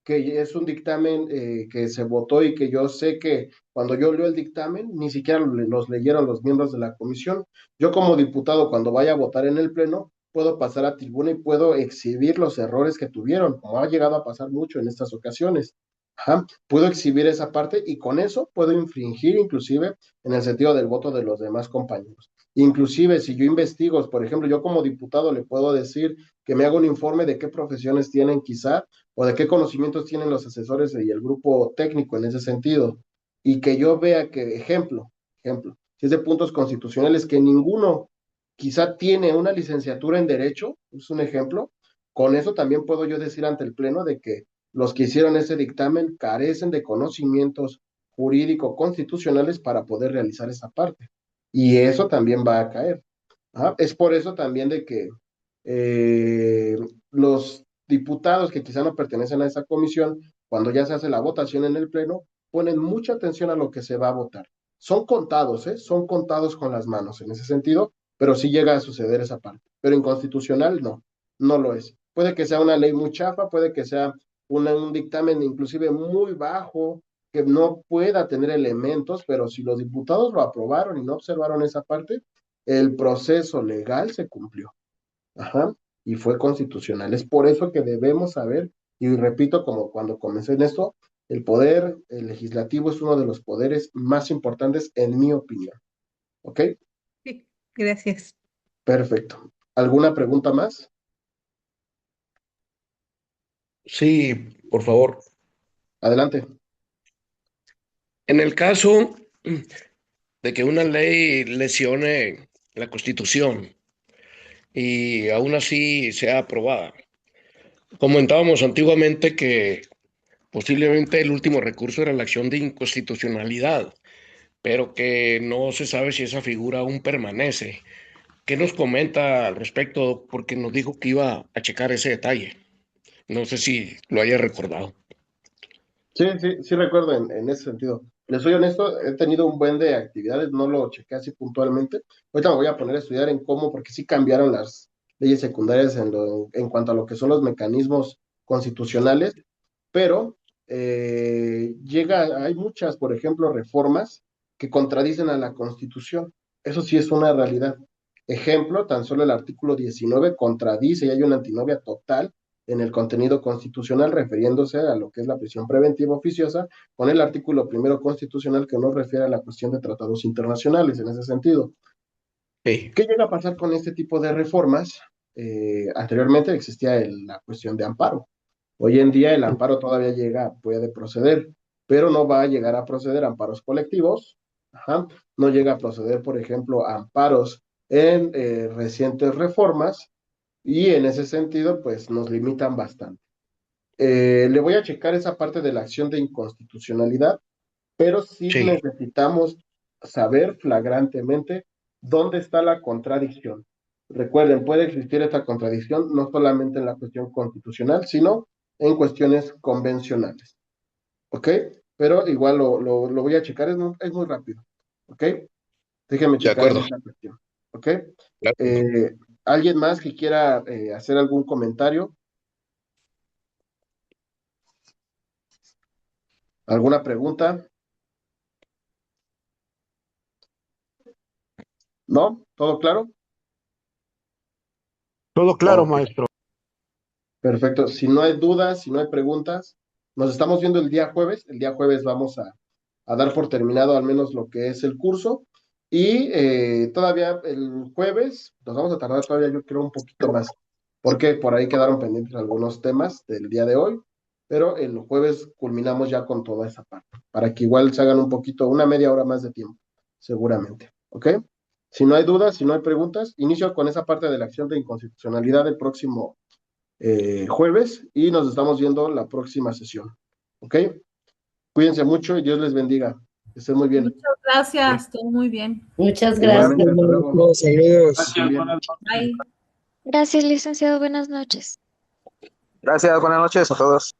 que es un dictamen que se votó y que yo sé que cuando yo leo el dictamen, ni siquiera los leyeron los miembros de la comisión. Yo como diputado, cuando vaya a votar en el pleno, puedo pasar a tribuna y puedo exhibir los errores que tuvieron, como ha llegado a pasar mucho en estas ocasiones. Ajá. Puedo exhibir esa parte y con eso puedo infringir inclusive en el sentido del voto de los demás compañeros. Inclusive si yo investigo, por ejemplo, yo como diputado le puedo decir que me haga un informe de qué profesiones tienen quizá o de qué conocimientos tienen los asesores y el grupo técnico en ese sentido, y que yo vea que, si es de puntos constitucionales, que ninguno quizá tiene una licenciatura en Derecho, es un ejemplo, con eso también puedo yo decir ante el Pleno de que los que hicieron ese dictamen carecen de conocimientos jurídico-constitucionales para poder realizar esa parte. Y eso también va a caer. Es por eso también de que los diputados que quizá no pertenecen a esa comisión, cuando ya se hace la votación en el pleno, ponen mucha atención a lo que se va a votar. Son contados, ¿eh? Son contados con las manos en ese sentido, pero sí llega a suceder esa parte. Pero inconstitucional no, no lo es. Puede que sea una ley muy chafa, puede que sea un dictamen inclusive muy bajo, que no pueda tener elementos, pero si los diputados lo aprobaron y no observaron esa parte, el proceso legal se cumplió. Ajá, y fue constitucional. Es por eso que debemos saber, y repito, como cuando comencé en esto, el poder legislativo es uno de los poderes más importantes en mi opinión. ¿Ok? Sí, gracias. Perfecto. ¿Alguna pregunta más? Sí, por favor. Adelante. En el caso de que una ley lesione la Constitución y aún así sea aprobada, comentábamos antiguamente que posiblemente el último recurso era la acción de inconstitucionalidad, pero que no se sabe si esa figura aún permanece. ¿Qué nos comenta al respecto? Porque nos dijo que iba a checar ese detalle. No sé si lo haya recordado. Sí recuerdo en ese sentido. Les soy honesto, he tenido un buen de actividades, no lo chequé así puntualmente. Ahorita me voy a poner a estudiar en cómo, porque sí cambiaron las leyes secundarias en cuanto a lo que son los mecanismos constitucionales, pero hay muchas, por ejemplo, reformas que contradicen a la Constitución. Eso sí es una realidad. Ejemplo, tan solo el artículo 19 contradice y hay una antinomia total en el contenido constitucional refiriéndose a lo que es la prisión preventiva oficiosa, con el artículo primero constitucional que nos refiere a la cuestión de tratados internacionales en ese sentido. Sí. ¿Qué llega a pasar con este tipo de reformas? Anteriormente existía la cuestión de amparo. Hoy en día el amparo todavía puede proceder, pero no va a llegar a proceder amparos colectivos, ajá, no llega a proceder, por ejemplo, amparos en recientes reformas, y en ese sentido, pues nos limitan bastante. Le voy a checar esa parte de la acción de inconstitucionalidad, pero sí Sí. necesitamos saber flagrantemente dónde está la contradicción. Recuerden, puede existir esta contradicción no solamente en la cuestión constitucional, sino en cuestiones convencionales. ¿Ok? Pero igual lo voy a checar, es muy rápido. ¿Ok? Déjenme De checar en acuerdo. esta cuestión. ¿Ok? De acuerdo. ¿Alguien más que quiera hacer algún comentario? ¿Alguna pregunta? ¿No? ¿Todo claro? Todo claro, Ok, maestro. perfecto. Si no hay dudas, si no hay preguntas, nos estamos viendo el día jueves. El día jueves vamos a dar por terminado al menos lo que es el curso. Y todavía el jueves nos vamos a tardar todavía, yo creo, un poquito más, porque por ahí quedaron pendientes algunos temas del día de hoy, pero el jueves culminamos ya con toda esa parte, para que igual se hagan un poquito, una media hora más de tiempo, seguramente. ¿Ok? Si no hay dudas, si no hay preguntas, inicio con esa parte de la acción de inconstitucionalidad el próximo jueves y nos estamos viendo la próxima sesión. ¿Ok? Cuídense mucho y Dios les bendiga. Que estén muy bien. Muchas gracias, todo muy bien. Muchas gracias. Igualmente, hasta luego. Saludos. Estén bien. Bye. Gracias, licenciado. Buenas noches. Gracias, buenas noches a todos.